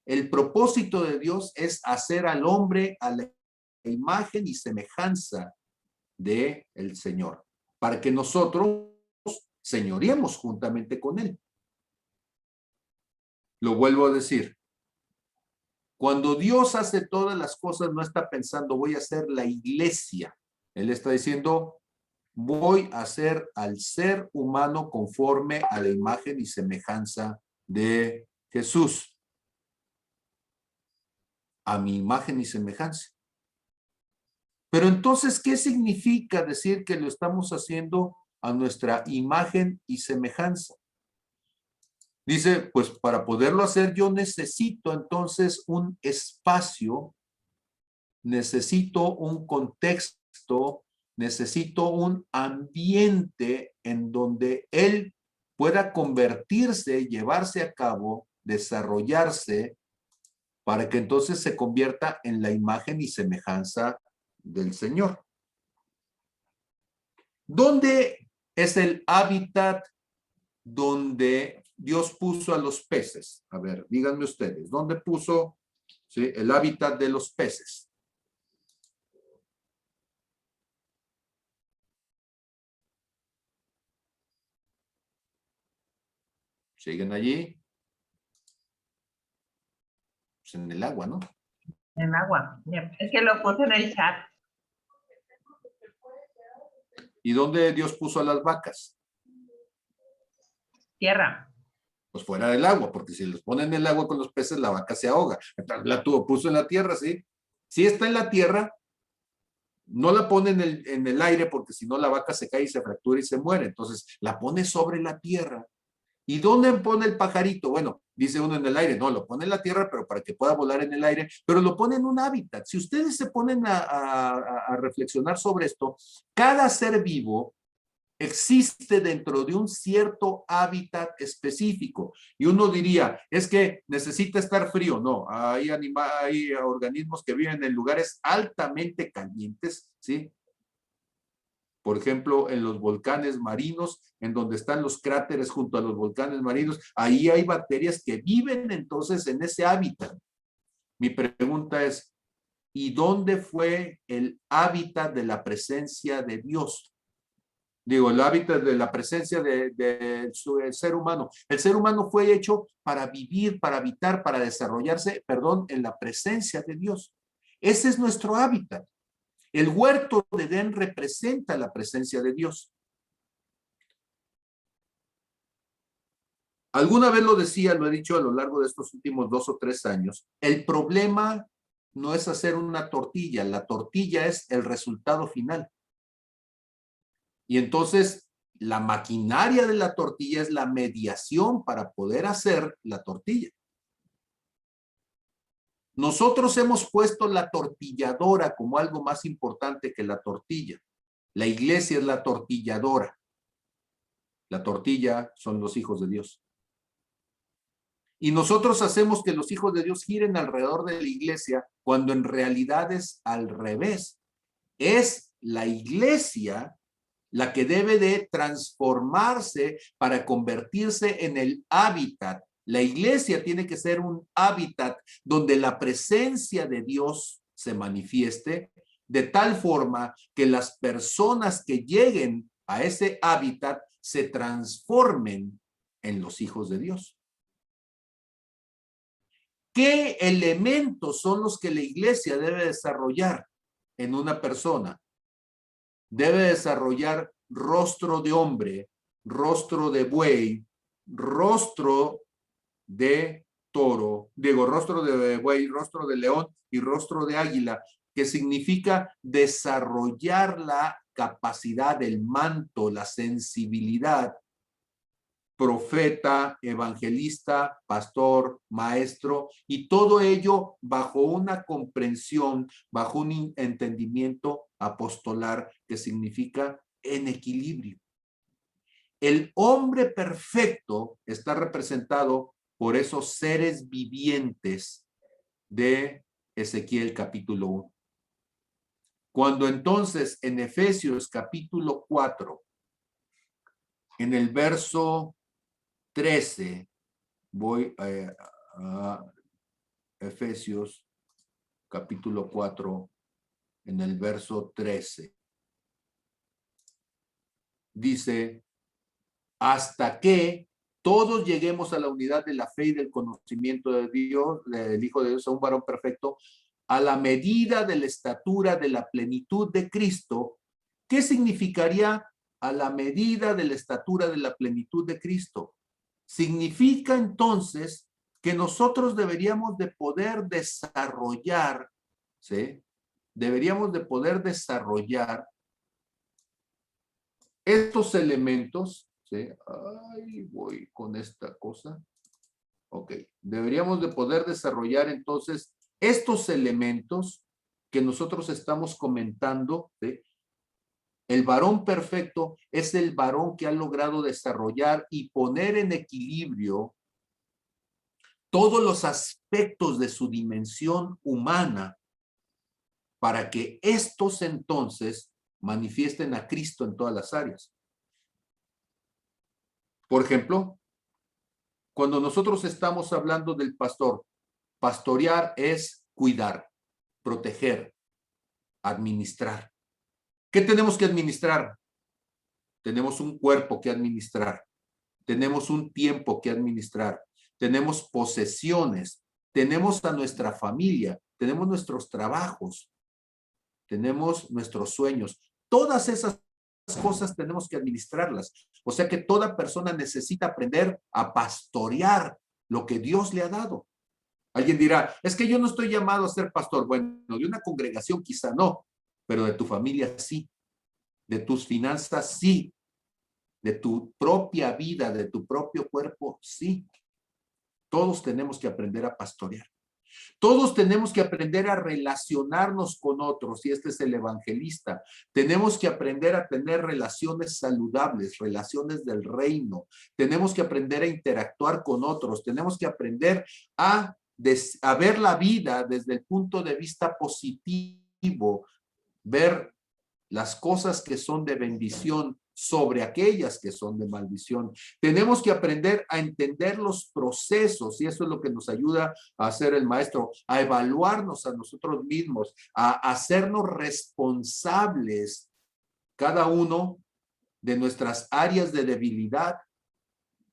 El propósito de Dios es hacer al hombre a la imagen y semejanza del Señor, para que nosotros señoreemos juntamente con Él. Lo vuelvo a decir. Cuando Dios hace todas las cosas, no está pensando, voy a hacer la iglesia. Él está diciendo, voy a hacer al ser humano conforme a la imagen y semejanza de Jesús. A mi imagen y semejanza. Pero entonces, ¿qué significa decir que lo estamos haciendo a nuestra imagen y semejanza? Dice, pues para poderlo hacer yo necesito entonces un espacio, necesito un contexto, necesito un ambiente en donde él pueda convertirse, llevarse a cabo, desarrollarse, para que entonces se convierta en la imagen y semejanza del Señor. ¿Dónde es el hábitat donde Dios puso a los peces? A ver, díganme ustedes, ¿dónde puso, sí, el hábitat de los peces? ¿Siguen allí? Pues en el agua, ¿no? En el agua. Es que lo puse en el chat. ¿Y dónde Dios puso a las vacas? Tierra. Pues fuera del agua, porque si los ponen en el agua con los peces, la vaca se ahoga. Entonces la puso en la tierra, ¿sí? Si está en la tierra, no la pone en el aire, porque si no la vaca se cae y se fractura y se muere. Entonces la pone sobre la tierra. ¿Y dónde pone el pajarito? Bueno, dice uno en el aire, no, lo pone en la tierra, pero para que pueda volar en el aire, pero lo pone en un hábitat. Si ustedes se ponen a reflexionar sobre esto, cada ser vivo existe dentro de un cierto hábitat específico. Y uno diría, es que necesita estar frío. No, hay organismos que viven en lugares altamente calientes, ¿sí? Por ejemplo, en los volcanes marinos, en donde están los cráteres junto a los volcanes marinos, ahí hay bacterias que viven entonces en ese hábitat. Mi pregunta es, ¿y dónde fue el hábitat de la presencia de Dios? Digo, el hábitat de la presencia del ser humano. El ser humano fue hecho para vivir, para habitar, para desarrollarse, perdón, en la presencia de Dios. Ese es nuestro hábitat. El huerto de Edén representa la presencia de Dios. Alguna vez lo decía, lo he dicho a lo largo de estos últimos 2 o 3 años, el problema no es hacer una tortilla, la tortilla es el resultado final. Y entonces la maquinaria de la tortilla es la mediación para poder hacer la tortilla. Nosotros hemos puesto la tortilladora como algo más importante que la tortilla. La iglesia es la tortilladora. La tortilla son los hijos de Dios. Y nosotros hacemos que los hijos de Dios giren alrededor de la iglesia cuando en realidad es al revés. Es la iglesia la que debe de transformarse para convertirse en el hábitat. La iglesia tiene que ser un hábitat donde la presencia de Dios se manifieste de tal forma que las personas que lleguen a ese hábitat se transformen en los hijos de Dios. ¿Qué elementos son los que la iglesia debe desarrollar en una persona? Debe desarrollar rostro de hombre, rostro de buey, rostro de toro, digo, rostro de buey, rostro de león y rostro de águila, que significa desarrollar la capacidad, el manto, la sensibilidad, profeta, evangelista, pastor, maestro, y todo ello bajo una comprensión, bajo un entendimiento apostolar que significa en equilibrio. El hombre perfecto está representado por esos seres vivientes de Ezequiel capítulo 1. Cuando entonces en Efesios capítulo 4, en el verso 13, voy Efesios capítulo 4, en el verso 13. Dice, hasta que todos lleguemos a la unidad de la fe y del conocimiento de Dios, del Hijo de Dios, a un varón perfecto, a la medida de la estatura de la plenitud de Cristo. ¿Qué significaría a la medida de la estatura de la plenitud de Cristo? Significa entonces que nosotros deberíamos de poder desarrollar, ¿sí? Deberíamos de poder desarrollar estos elementos, ¿sí? Ay, voy con esta cosa. Ok, deberíamos de poder desarrollar entonces estos elementos que nosotros estamos comentando, ¿sí? El varón perfecto es el varón que ha logrado desarrollar y poner en equilibrio todos los aspectos de su dimensión humana para que estos entonces manifiesten a Cristo en todas las áreas. Por ejemplo, cuando nosotros estamos hablando del pastor, pastorear es cuidar, proteger, administrar. ¿Qué tenemos que administrar? Tenemos un cuerpo que administrar, tenemos un tiempo que administrar, tenemos posesiones, tenemos a nuestra familia, tenemos nuestros trabajos, tenemos nuestros sueños. Todas esas cosas tenemos que administrarlas. O sea que toda persona necesita aprender a pastorear lo que Dios le ha dado. Alguien dirá, es que yo no estoy llamado a ser pastor. Bueno, de una congregación quizá no, pero de tu familia sí, de tus finanzas sí, de tu propia vida, de tu propio cuerpo sí. Todos tenemos que aprender a pastorear. Todos tenemos que aprender a relacionarnos con otros, y este es el evangelista. Tenemos que aprender a tener relaciones saludables, relaciones del reino. Tenemos que aprender a interactuar con otros. Tenemos que aprender a ver la vida desde el punto de vista positivo, ver las cosas que son de bendición sobre aquellas que son de maldición. Tenemos que aprender a entender los procesos, y eso es lo que nos ayuda a hacer el maestro, a evaluarnos a nosotros mismos, a hacernos responsables cada uno de nuestras áreas de debilidad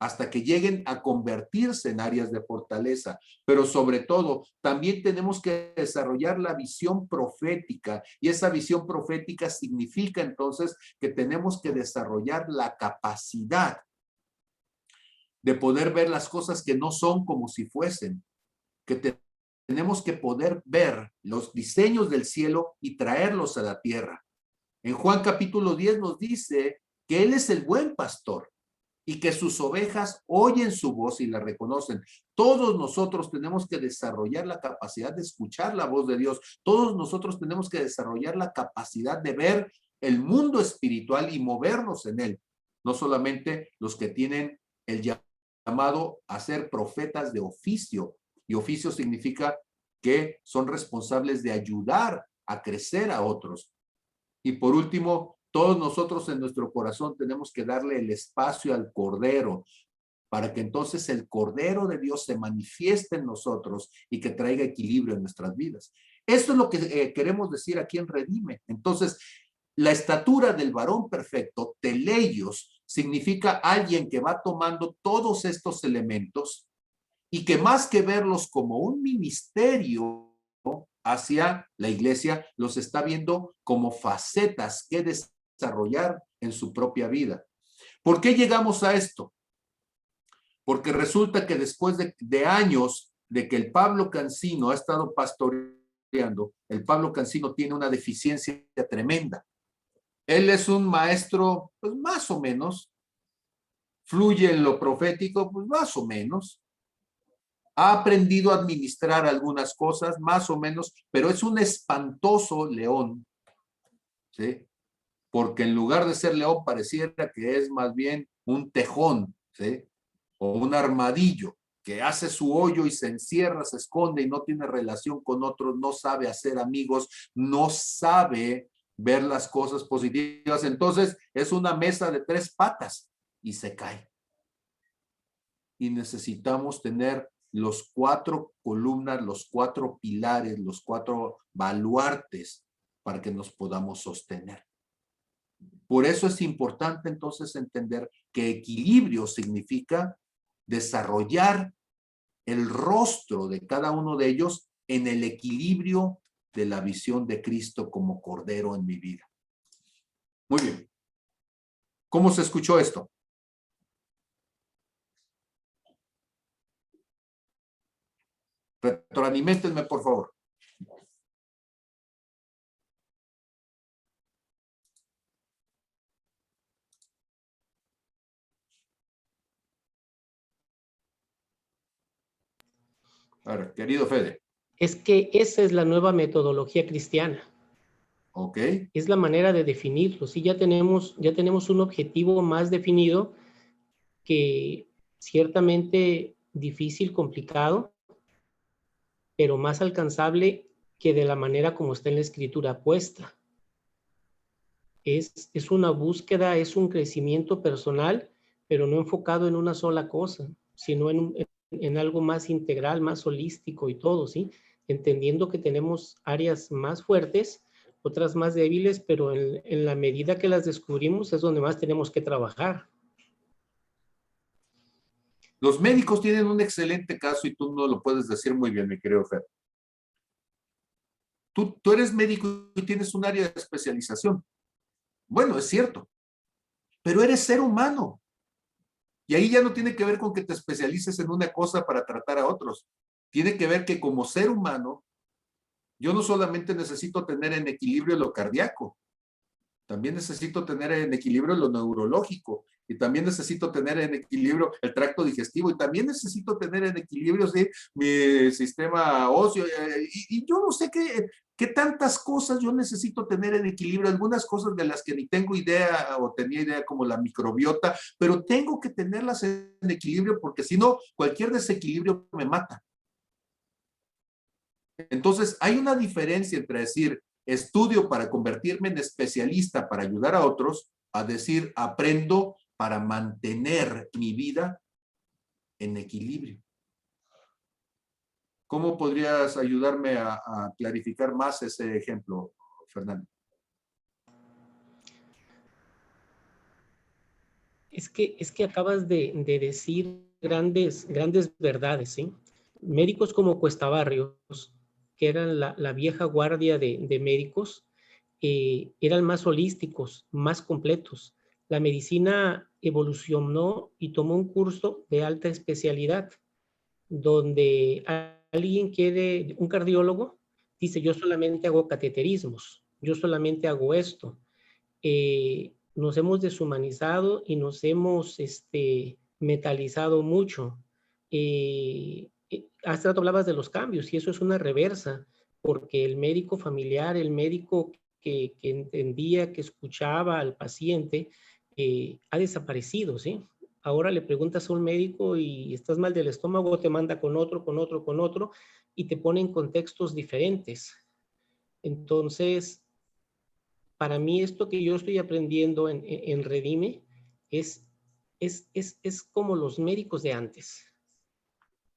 hasta que lleguen a convertirse en áreas de fortaleza. Pero sobre todo, también tenemos que desarrollar la visión profética, y esa visión profética significa entonces que tenemos que desarrollar la capacidad de poder ver las cosas que no son como si fuesen, que tenemos que poder ver los diseños del cielo y traerlos a la tierra. En Juan capítulo 10 nos dice que Él es el buen pastor y que sus ovejas oyen su voz y la reconocen. Todos nosotros tenemos que desarrollar la capacidad de escuchar la voz de Dios. Todos nosotros tenemos que desarrollar la capacidad de ver el mundo espiritual y movernos en él. No solamente los que tienen el llamado a ser profetas de oficio. Y oficio significa que son responsables de ayudar a crecer a otros. Y por último, todos nosotros en nuestro corazón tenemos que darle el espacio al Cordero para que entonces el Cordero de Dios se manifieste en nosotros y que traiga equilibrio en nuestras vidas. Esto es lo que queremos decir aquí en Redime. Entonces, la estatura del varón perfecto, teleios, significa alguien que va tomando todos estos elementos y que más que verlos como un ministerio hacia la iglesia, los está viendo como facetas que desarrollar en su propia vida. ¿Por qué llegamos a esto? Porque resulta que después de años de que el Pablo Cancino ha estado pastoreando, el Pablo Cancino tiene una deficiencia tremenda. Él es un maestro, pues más o menos, fluye en lo profético, pues más o menos, ha aprendido a administrar algunas cosas, más o menos, pero es un espantoso león, ¿sí? Porque en lugar de ser león pareciera que es más bien un tejón, ¿sí? O un armadillo que hace su hoyo y se encierra, se esconde y no tiene relación con otros, no sabe hacer amigos, no sabe ver las cosas positivas. Entonces es una mesa de 3 patas y se cae. Y necesitamos tener los 4 columnas, los 4 pilares, los 4 baluartes para que nos podamos sostener. Por eso es importante entonces entender que equilibrio significa desarrollar el rostro de cada uno de ellos en el equilibrio de la visión de Cristo como Cordero en mi vida. Muy bien. ¿Cómo se escuchó esto? Retroaliméntenme, por favor. A ver, querido Fede. Es que esa es la nueva metodología cristiana. Ok. Es la manera de definirlo. Sí, ya tenemos un objetivo más definido, que ciertamente difícil, complicado, pero más alcanzable que de la manera como está en la escritura puesta. Es una búsqueda, es un crecimiento personal, pero no enfocado en una sola cosa, sino en algo más integral, más holístico y todo, ¿sí? Entendiendo que tenemos áreas más fuertes, otras más débiles, pero en la medida que las descubrimos es donde más tenemos que trabajar. Los médicos tienen un excelente caso y tú no lo puedes decir muy bien, mi querido Fer. Tú eres médico y tienes un área de especialización. Bueno, es cierto, pero eres ser humano. Y ahí ya no tiene que ver con que te especialices en una cosa para tratar a otros. Tiene que ver que como ser humano, yo no solamente necesito tener en equilibrio lo cardíaco, también necesito tener en equilibrio lo neurológico, y también necesito tener en equilibrio el tracto digestivo, y también necesito tener en equilibrio, ¿sí?, mi sistema óseo, y yo no sé qué tantas cosas yo necesito tener en equilibrio, algunas cosas de las que ni tengo idea o tenía idea, como la microbiota, pero tengo que tenerlas en equilibrio porque si no, cualquier desequilibrio me mata. Entonces, hay una diferencia entre decir, estudio para convertirme en especialista para ayudar a otros, a decir, aprendo para mantener mi vida en equilibrio. ¿Cómo podrías ayudarme a clarificar más ese ejemplo, Fernando? Es que acabas de decir grandes verdades, ¿sí? Médicos como Cuesta Barrios, que eran la vieja guardia de médicos, eran más holísticos, más completos. La medicina evolucionó y tomó un curso de alta especialidad, donde alguien quiere, un cardiólogo, dice, yo solamente hago cateterismos, yo solamente hago esto. Nos hemos deshumanizado y nos hemos metalizado mucho. Hace rato hablabas de los cambios y eso es una reversa, porque el médico familiar, el médico que entendía, que escuchaba al paciente, ha desaparecido, ¿sí? Ahora le preguntas a un médico y estás mal del estómago, te manda con otro, y te pone en contextos diferentes. Entonces, para mí esto que yo estoy aprendiendo en Redime es como los médicos de antes,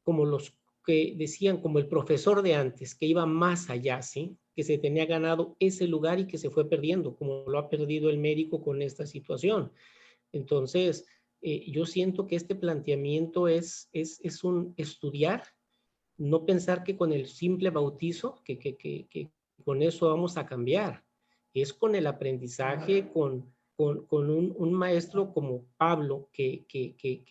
como los que decían, como el profesor de antes, que iba más allá, ¿sí? Que se tenía ganado ese lugar y que se fue perdiendo, como lo ha perdido el médico con esta situación. Entonces, yo siento que este planteamiento es un estudiar, no pensar que con el simple bautizo, que con eso vamos a cambiar. Es con el aprendizaje, con un maestro como Pablo, que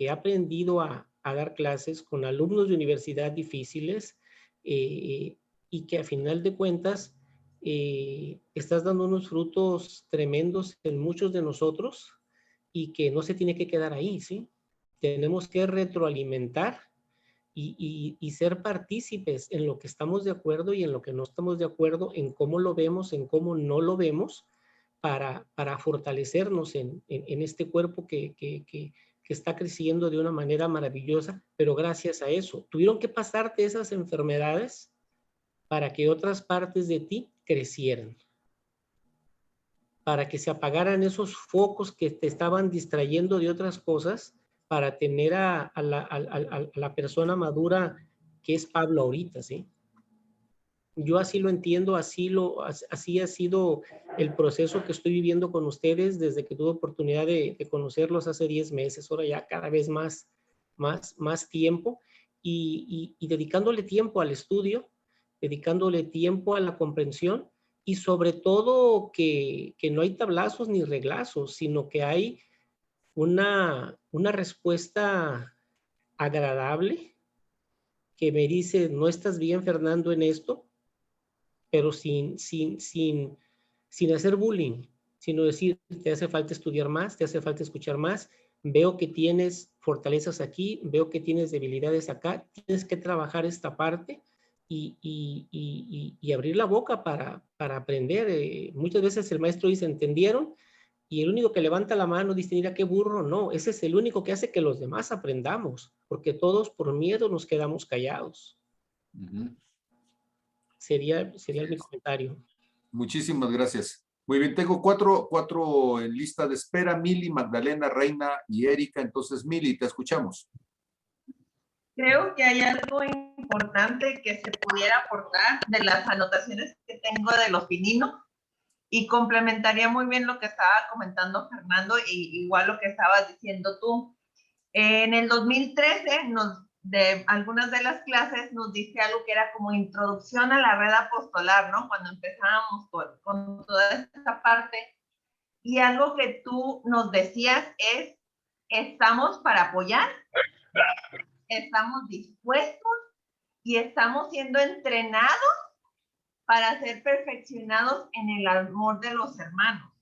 ha aprendido a dar clases con alumnos de universidad difíciles, y que a final de cuentas estás dando unos frutos tremendos en muchos de nosotros, y que no se tiene que quedar ahí, ¿sí? Tenemos que retroalimentar y ser partícipes en lo que estamos de acuerdo y en lo que no estamos de acuerdo, en cómo lo vemos, en cómo no lo vemos, para fortalecernos en este cuerpo que está creciendo de una manera maravillosa, pero gracias a eso. Tuvieron que pasarte esas enfermedades para que otras partes de ti crecieran, para que se apagaran esos focos que te estaban distrayendo de otras cosas, para tener a la persona madura que es Pablo ahorita, ¿sí? Yo así lo entiendo, así ha sido el proceso que estoy viviendo con ustedes desde que tuve oportunidad de conocerlos hace 10 meses, ahora ya cada vez más tiempo y dedicándole tiempo al estudio, dedicándole tiempo a la comprensión y sobre todo que no hay tablazos ni reglazos, sino que hay una respuesta agradable que me dice, no estás bien, Fernando, en esto, pero sin hacer bullying, sino decir, te hace falta estudiar más, te hace falta escuchar más, veo que tienes fortalezas aquí, veo que tienes debilidades acá, tienes que trabajar esta parte y abrir la boca para aprender. Muchas veces el maestro dice, ¿entendieron? Y el único que levanta la mano dice, mira qué burro, no, ese es el único que hace que los demás aprendamos, porque todos por miedo nos quedamos callados. Sería mi comentario. Muchísimas gracias. Muy bien, tengo cuatro en lista de espera, Mili, Magdalena, Reina y Erika. Entonces, Mili, te escuchamos. Creo que hay algo importante que se pudiera aportar de las anotaciones que tengo de lo finino y complementaría muy bien lo que estaba comentando Fernando y igual lo que estabas diciendo tú. En el 2013, de algunas de las clases nos dice algo que era como introducción a la red apostolar, ¿no? Cuando empezábamos con toda esta parte. Y algo que tú nos decías es, estamos para apoyar, estamos dispuestos y estamos siendo entrenados para ser perfeccionados en el amor de los hermanos.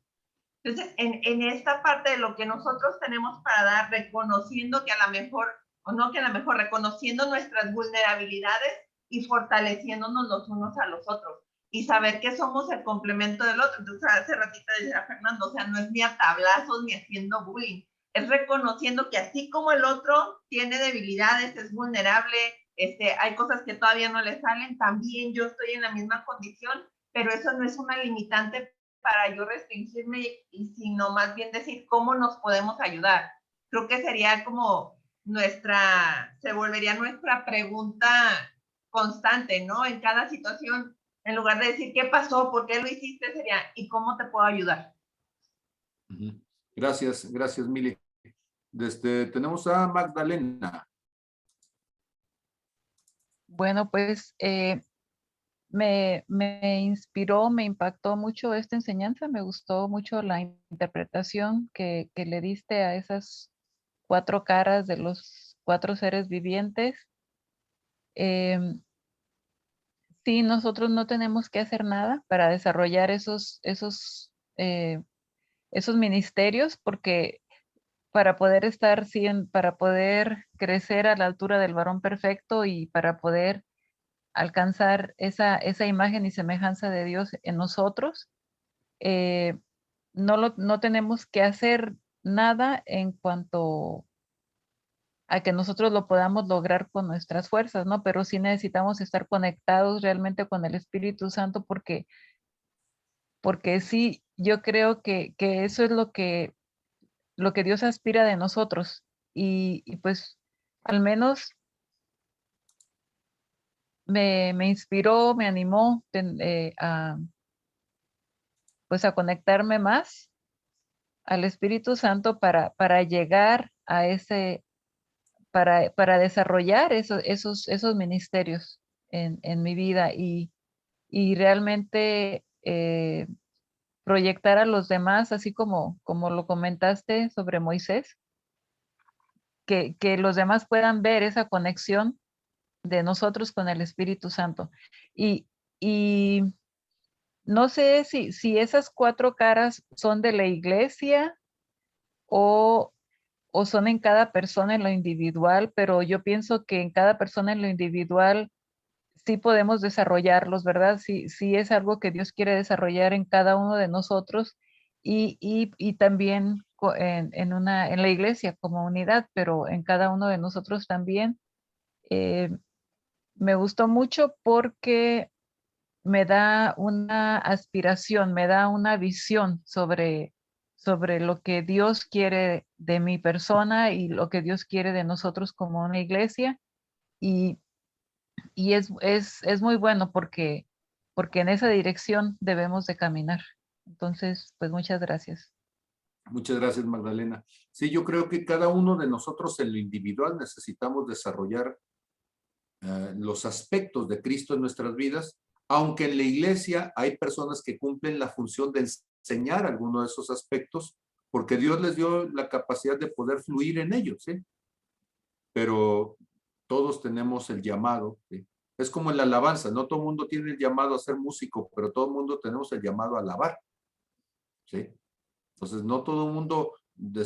Entonces, en esta parte de lo que nosotros tenemos para dar, reconociendo que a lo mejor, o no que a lo mejor, reconociendo nuestras vulnerabilidades y fortaleciéndonos los unos a los otros y saber que somos el complemento del otro. Entonces, hace ratito decía Fernando, o sea, no es ni a tablazos ni haciendo bullying, es reconociendo que así como el otro tiene debilidades, es vulnerable, hay cosas que todavía no le salen, también yo estoy en la misma condición, pero eso no es una limitante para yo restringirme y sino más bien decir cómo nos podemos ayudar. Creo que sería como se volvería nuestra pregunta constante, ¿no? En cada situación, en lugar de decir qué pasó, por qué lo hiciste, sería ¿y cómo te puedo ayudar? Gracias, Mili. Tenemos a Magdalena. Bueno, pues me inspiró, me impactó mucho esta enseñanza, me gustó mucho la interpretación que le diste a esas 4 caras de los 4 seres vivientes. Sí, nosotros no tenemos que hacer nada para desarrollar esos ministerios, porque para poder para poder crecer a la altura del varón perfecto y para poder alcanzar esa imagen y semejanza de Dios en nosotros, no tenemos que hacer nada en cuanto a que nosotros lo podamos lograr con nuestras fuerzas, ¿no? Pero sí necesitamos estar conectados realmente con el Espíritu Santo porque sí, yo creo que eso es lo que Dios aspira de nosotros. Y pues al menos me inspiró, me animó pues a conectarme más al Espíritu Santo para llegar a para desarrollar esos ministerios en mi vida y realmente proyectar a los demás, así como lo comentaste sobre Moisés, que los demás puedan ver esa conexión de nosotros con el Espíritu Santo. Y no sé si esas 4 caras son de la iglesia o son en cada persona en lo individual, pero yo pienso que en cada persona en lo individual sí podemos desarrollarlos, ¿verdad? Sí es algo que Dios quiere desarrollar en cada uno de nosotros y también en la iglesia como unidad, pero en cada uno de nosotros también. Me gustó mucho porque me da una aspiración, me da una visión sobre lo que Dios quiere de mi persona y lo que Dios quiere de nosotros como una iglesia. Y y es muy bueno porque en esa dirección debemos de caminar. Entonces, pues muchas gracias. Muchas gracias, Magdalena. Sí, yo creo que cada uno de nosotros en lo individual necesitamos desarrollar los aspectos de Cristo en nuestras vidas, aunque en la iglesia hay personas que cumplen la función de enseñar algunos de esos aspectos, porque Dios les dio la capacidad de poder fluir en ellos, ¿sí? Pero todos tenemos el llamado, ¿sí? Es como en la alabanza, no todo el mundo tiene el llamado a ser músico, pero todo el mundo tenemos el llamado a alabar, ¿sí? Entonces, no todo el mundo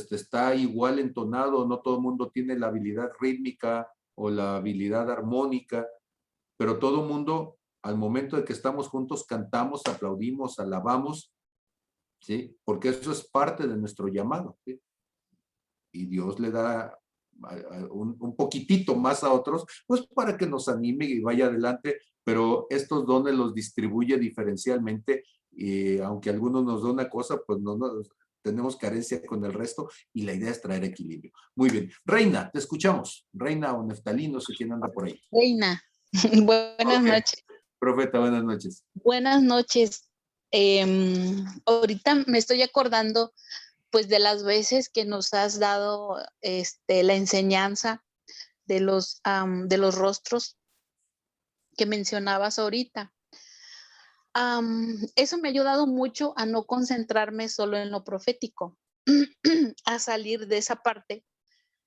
está igual entonado, no todo el mundo tiene la habilidad rítmica o la habilidad armónica, pero todo el mundo, al momento de que estamos juntos, cantamos, aplaudimos, alabamos, ¿sí? Porque eso es parte de nuestro llamado, ¿sí? Y Dios le da un poquitito más a otros, pues para que nos anime y vaya adelante, pero estos dones los distribuye diferencialmente, y aunque algunos nos da una cosa, pues no tenemos carencia con el resto, y la idea es traer equilibrio. Muy bien. Reina, te escuchamos. Reina o Neftalí, no sé quién anda por ahí. Reina, buenas noches. Profeta, buenas noches. Buenas noches. Ahorita me estoy acordando pues de las veces que nos has dado la enseñanza de los rostros que mencionabas ahorita. Eso me ha ayudado mucho a no concentrarme solo en lo profético, a salir de esa parte,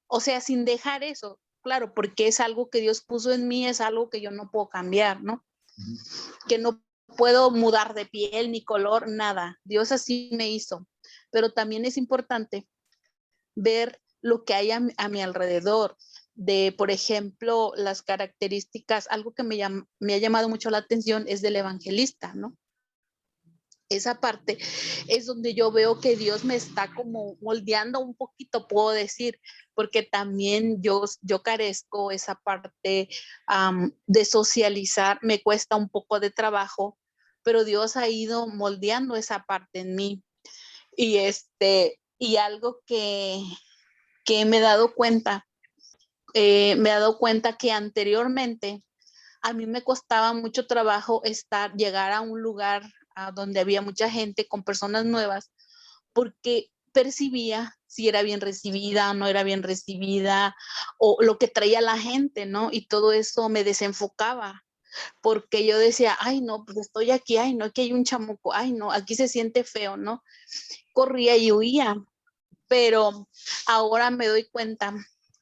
o sea, sin dejar eso, claro, porque es algo que Dios puso en mí, es algo que yo no puedo cambiar, ¿no? Que no puedo mudar de piel ni color, nada. Dios así me hizo. Pero también es importante ver lo que hay a mi alrededor, de, por ejemplo, las características, algo que me ha llamado mucho la atención es del evangelista, ¿no? Esa parte es donde yo veo que Dios me está como moldeando un poquito, puedo decir, porque también yo carezco esa parte de socializar, me cuesta un poco de trabajo, pero Dios ha ido moldeando esa parte en mí. Y algo que me he dado cuenta, que anteriormente a mí me costaba mucho trabajo llegar a un lugar donde había mucha gente con personas nuevas, porque percibía si era bien recibida, no era bien recibida, o lo que traía la gente, ¿no? Y todo eso me desenfocaba, porque yo decía, ay, no, pues estoy aquí, ay, no, aquí hay un chamuco, ay, no, aquí se siente feo, ¿no? Corría y huía, pero ahora me doy cuenta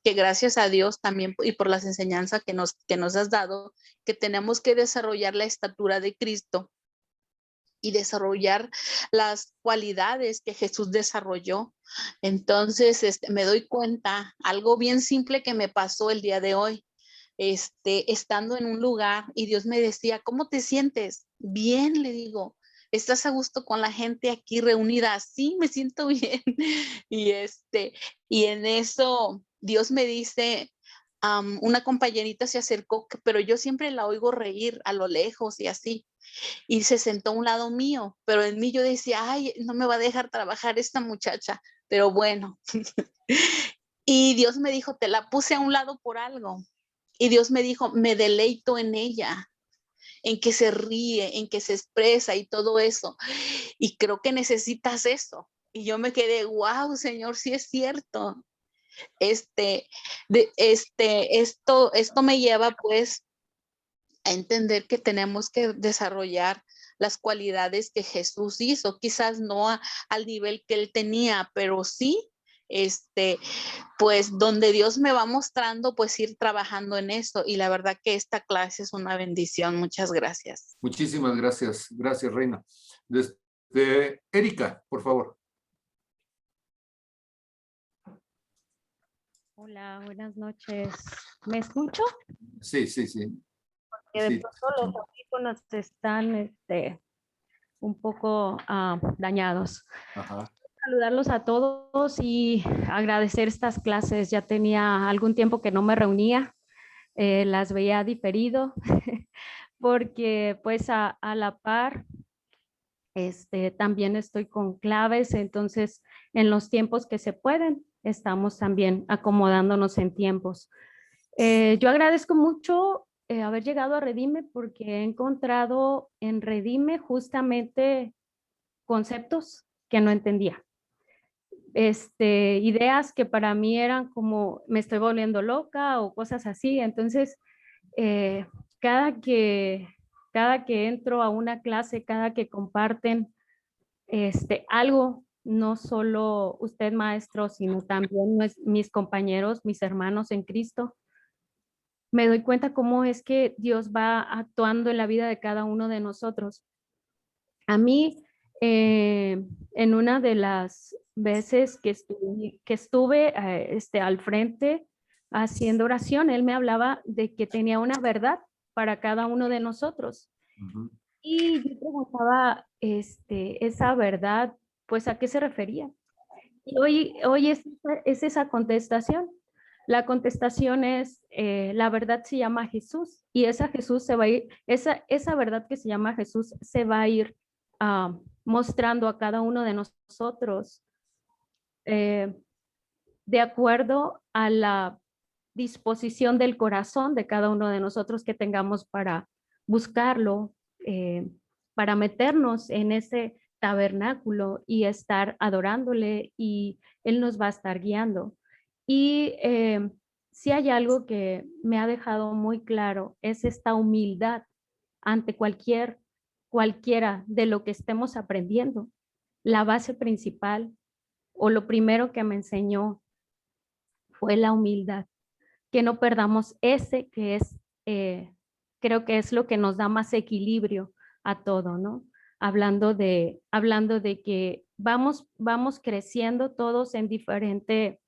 que gracias a Dios también y por las enseñanzas que nos has dado, que tenemos que desarrollar la estatura de Cristo y desarrollar las cualidades que Jesús desarrolló. Entonces, me doy cuenta, algo bien simple que me pasó el día de hoy, estando en un lugar y Dios me decía, ¿cómo te sientes? Bien, le digo. ¿Estás a gusto con la gente aquí reunida? Sí, me siento bien. Y en eso Dios me dice, una compañerita se acercó, pero yo siempre la oigo reír a lo lejos y así. Y se sentó a un lado mío, pero en mí yo decía, ay, no me va a dejar trabajar esta muchacha, pero bueno. Y Dios me dijo, te la puse a un lado por algo. Y Dios me dijo, me deleito en ella, en que se ríe, en que se expresa y todo eso. Y creo que necesitas eso. Y yo me quedé, wow, Señor, sí es cierto. Esto me lleva pues a entender que tenemos que desarrollar las cualidades que Jesús hizo, quizás no al nivel que él tenía, pero sí, pues donde Dios me va mostrando, pues ir trabajando en eso. Y la verdad que esta clase es una bendición. Muchas gracias. Muchísimas gracias. Gracias, Reina. Erika, por favor. Hola, buenas noches. ¿Me escucho? Sí, sí, sí. Porque de Sí, pronto los audífonos están un poco dañados. ajá. Saludarlos a todos y agradecer estas clases. Ya tenía algún tiempo que no me reunía, las veía diferido, porque pues a la par también estoy con claves, entonces en los tiempos que se pueden, estamos también acomodándonos en tiempos. Yo agradezco mucho haber llegado a Redime porque he encontrado en Redime justamente conceptos que no entendía. Ideas que para mí eran como me estoy volviendo loca o cosas así. Entonces, cada que entro a una clase, cada que comparten algo, no solo usted maestro, sino también mis compañeros, mis hermanos en Cristo, me doy cuenta cómo es que Dios va actuando en la vida de cada uno de nosotros. A mí, en una de las veces que estuve al frente haciendo oración, él me hablaba de que tenía una verdad para cada uno de nosotros. Ujú. Y yo preguntaba, esa verdad, pues, ¿a qué se refería? Y hoy es esa contestación. La contestación es, la verdad se llama Jesús y esa Jesús se va a ir, esa verdad que se llama Jesús se va a ir mostrando a cada uno de nosotros de acuerdo a la disposición del corazón de cada uno de nosotros que tengamos para buscarlo, para meternos en ese tabernáculo y estar adorándole y Él nos va a estar guiando. Y si hay algo que me ha dejado muy claro, es esta humildad ante cualquiera de lo que estemos aprendiendo. La base principal o lo primero que me enseñó fue la humildad, que no perdamos ese que es, creo que es lo que nos da más equilibrio a todo, ¿no? Hablando de que vamos creciendo todos en diferente,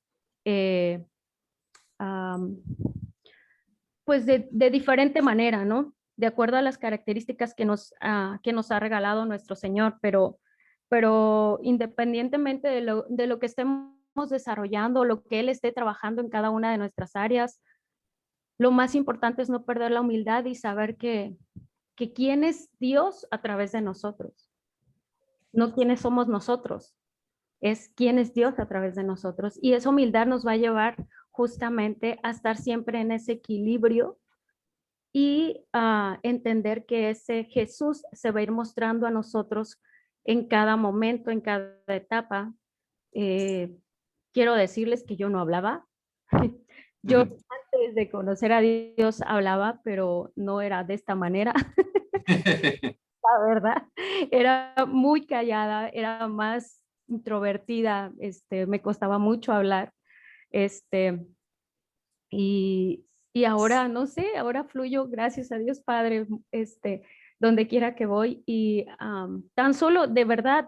pues de diferente manera, ¿no? De acuerdo a las características que nos ha regalado nuestro Señor, pero independientemente de lo que estemos desarrollando, lo que Él esté trabajando en cada una de nuestras áreas, lo más importante es no perder la humildad y saber que quién es Dios a través de nosotros, no quiénes somos nosotros, es quién es Dios a través de nosotros. Y esa humildad nos va a llevar justamente a estar siempre en ese equilibrio y a entender que ese Jesús se va a ir mostrando a nosotros en cada momento, en cada etapa. Quiero decirles que yo no hablaba. Yo antes de conocer a Dios hablaba, pero no era de esta manera. La verdad, era muy callada, era más introvertida, me costaba mucho hablar, y ahora, no sé, ahora fluyo, gracias a Dios Padre, donde quiera que voy, y tan solo, de verdad,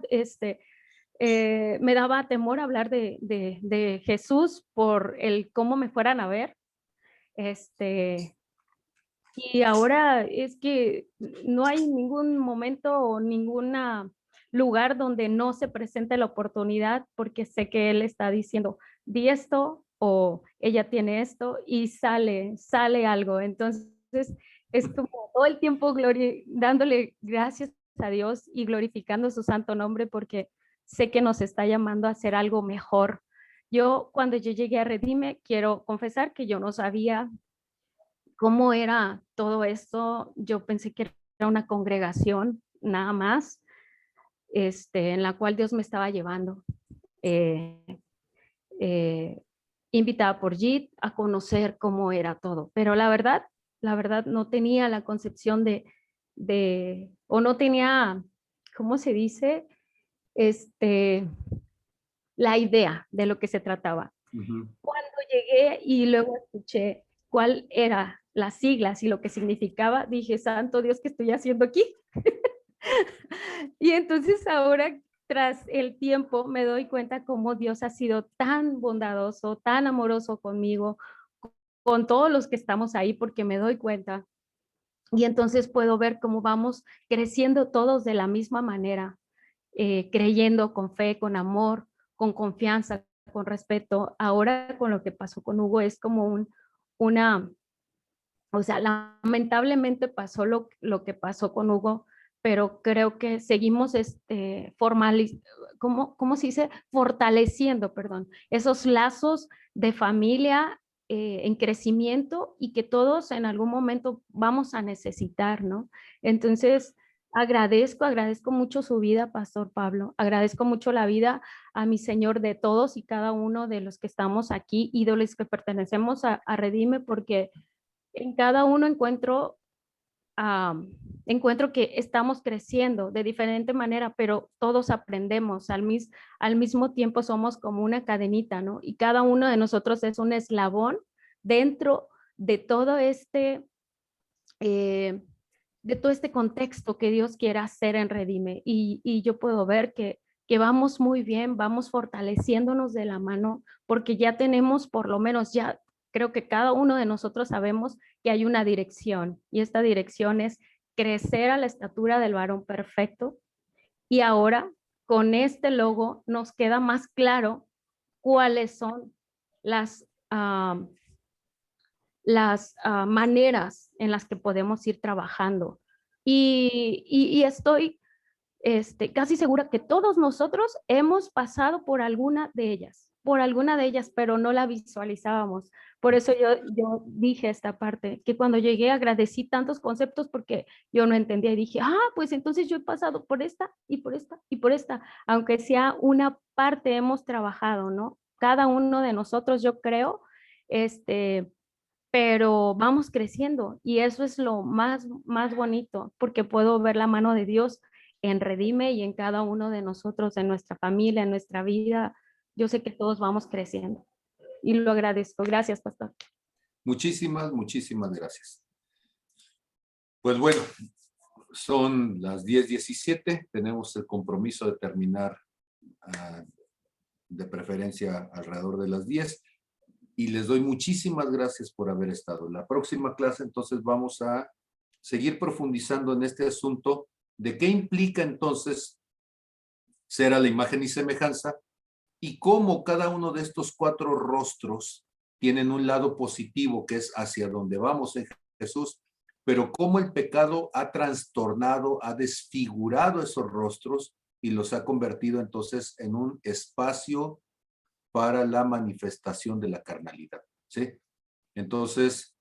me daba temor hablar de Jesús por el cómo me fueran a ver, y ahora es que no hay ningún momento o ningún lugar donde no se presente la oportunidad porque sé que Él está diciendo, di esto o ella tiene esto y sale algo. Entonces es como todo el tiempo dándole gracias a Dios y glorificando su santo nombre porque sé que nos está llamando a hacer algo mejor. Cuando yo llegué a Redime, quiero confesar que yo no sabía cómo era todo esto. Yo pensé que era una congregación nada más, en la cual Dios me estaba llevando, invitada por Jit a conocer cómo era todo. Pero la verdad no tenía la concepción o no tenía, ¿cómo se dice? La idea de lo que se trataba. Cuando llegué y luego escuché cuál era las siglas y lo que significaba, dije, santo Dios, ¿qué estoy haciendo aquí? Y entonces ahora, tras el tiempo, me doy cuenta cómo Dios ha sido tan bondadoso, tan amoroso conmigo, con todos los que estamos ahí, porque me doy cuenta. Y entonces puedo ver cómo vamos creciendo todos de la misma manera, creyendo con fe, con amor, con confianza, con respeto. Ahora con lo que pasó con Hugo es como o sea, lamentablemente pasó lo que pasó con Hugo, pero creo que seguimos ¿cómo se dice? Fortaleciendo, perdón, esos lazos de familia en crecimiento y que todos en algún momento vamos a necesitar, ¿no? Entonces, agradezco mucho su vida, Pastor Pablo. Agradezco mucho la vida a mi Señor de todos y cada uno de los que estamos aquí y de los que pertenecemos a Redime, porque en cada uno encuentro que estamos creciendo de diferente manera, pero todos aprendemos al mismo tiempo, somos como una cadenita, ¿no? Y cada uno de nosotros es un eslabón dentro de todo este contexto que Dios quiere hacer en Redime. Y yo puedo ver que vamos muy bien, vamos fortaleciéndonos de la mano, porque ya tenemos, por lo menos ya creo que cada uno de nosotros sabemos que hay una dirección, y esta dirección es crecer a la estatura del varón perfecto. Y ahora con este logo nos queda más claro cuáles son las maneras en las que podemos ir trabajando. Y estoy casi segura que todos nosotros hemos pasado por alguna de ellas, pero no la visualizábamos. Por eso yo dije esta parte, que cuando llegué agradecí tantos conceptos porque yo no entendía y dije, pues entonces yo he pasado por esta y por esta y por esta, aunque sea una parte hemos trabajado, ¿no? Cada uno de nosotros, yo creo, pero vamos creciendo y eso es lo más bonito, porque puedo ver la mano de Dios en Redime y en cada uno de nosotros, en nuestra familia, en nuestra vida. Yo sé que todos vamos creciendo y lo agradezco. Gracias, pastor. Muchísimas gracias. Pues bueno, son las 10:17. Tenemos el compromiso de terminar de preferencia alrededor de las 10. Y les doy muchísimas gracias por haber estado. En la próxima clase, entonces, vamos a seguir profundizando en este asunto de qué implica, entonces, ser a la imagen y semejanza y cómo cada uno de estos 4 rostros tienen un lado positivo, que es hacia donde vamos en Jesús, pero cómo el pecado ha trastornado, ha desfigurado esos rostros y los ha convertido, entonces, en un espacio para la manifestación de la carnalidad, ¿sí? Entonces,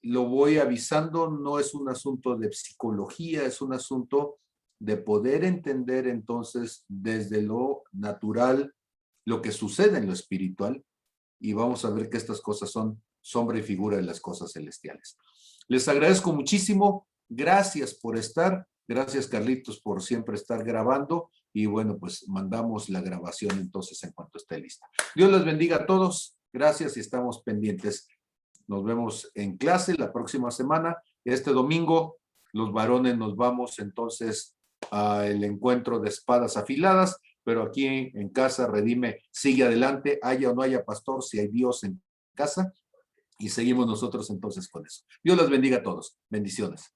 lo voy avisando, no es un asunto de psicología, es un asunto de poder entender entonces desde lo natural lo que sucede en lo espiritual, y vamos a ver que estas cosas son sombra y figura de las cosas celestiales. Les agradezco muchísimo, gracias por estar, gracias Carlitos por siempre estar grabando. Y bueno, pues mandamos la grabación entonces en cuanto esté lista. Dios les bendiga a todos. Gracias y estamos pendientes. Nos vemos en clase la próxima semana. Este domingo los varones nos vamos entonces al encuentro de espadas afiladas, pero aquí en casa Redime sigue adelante, haya o no haya pastor, si hay Dios en casa, y seguimos nosotros entonces con eso. Dios les bendiga a todos. Bendiciones.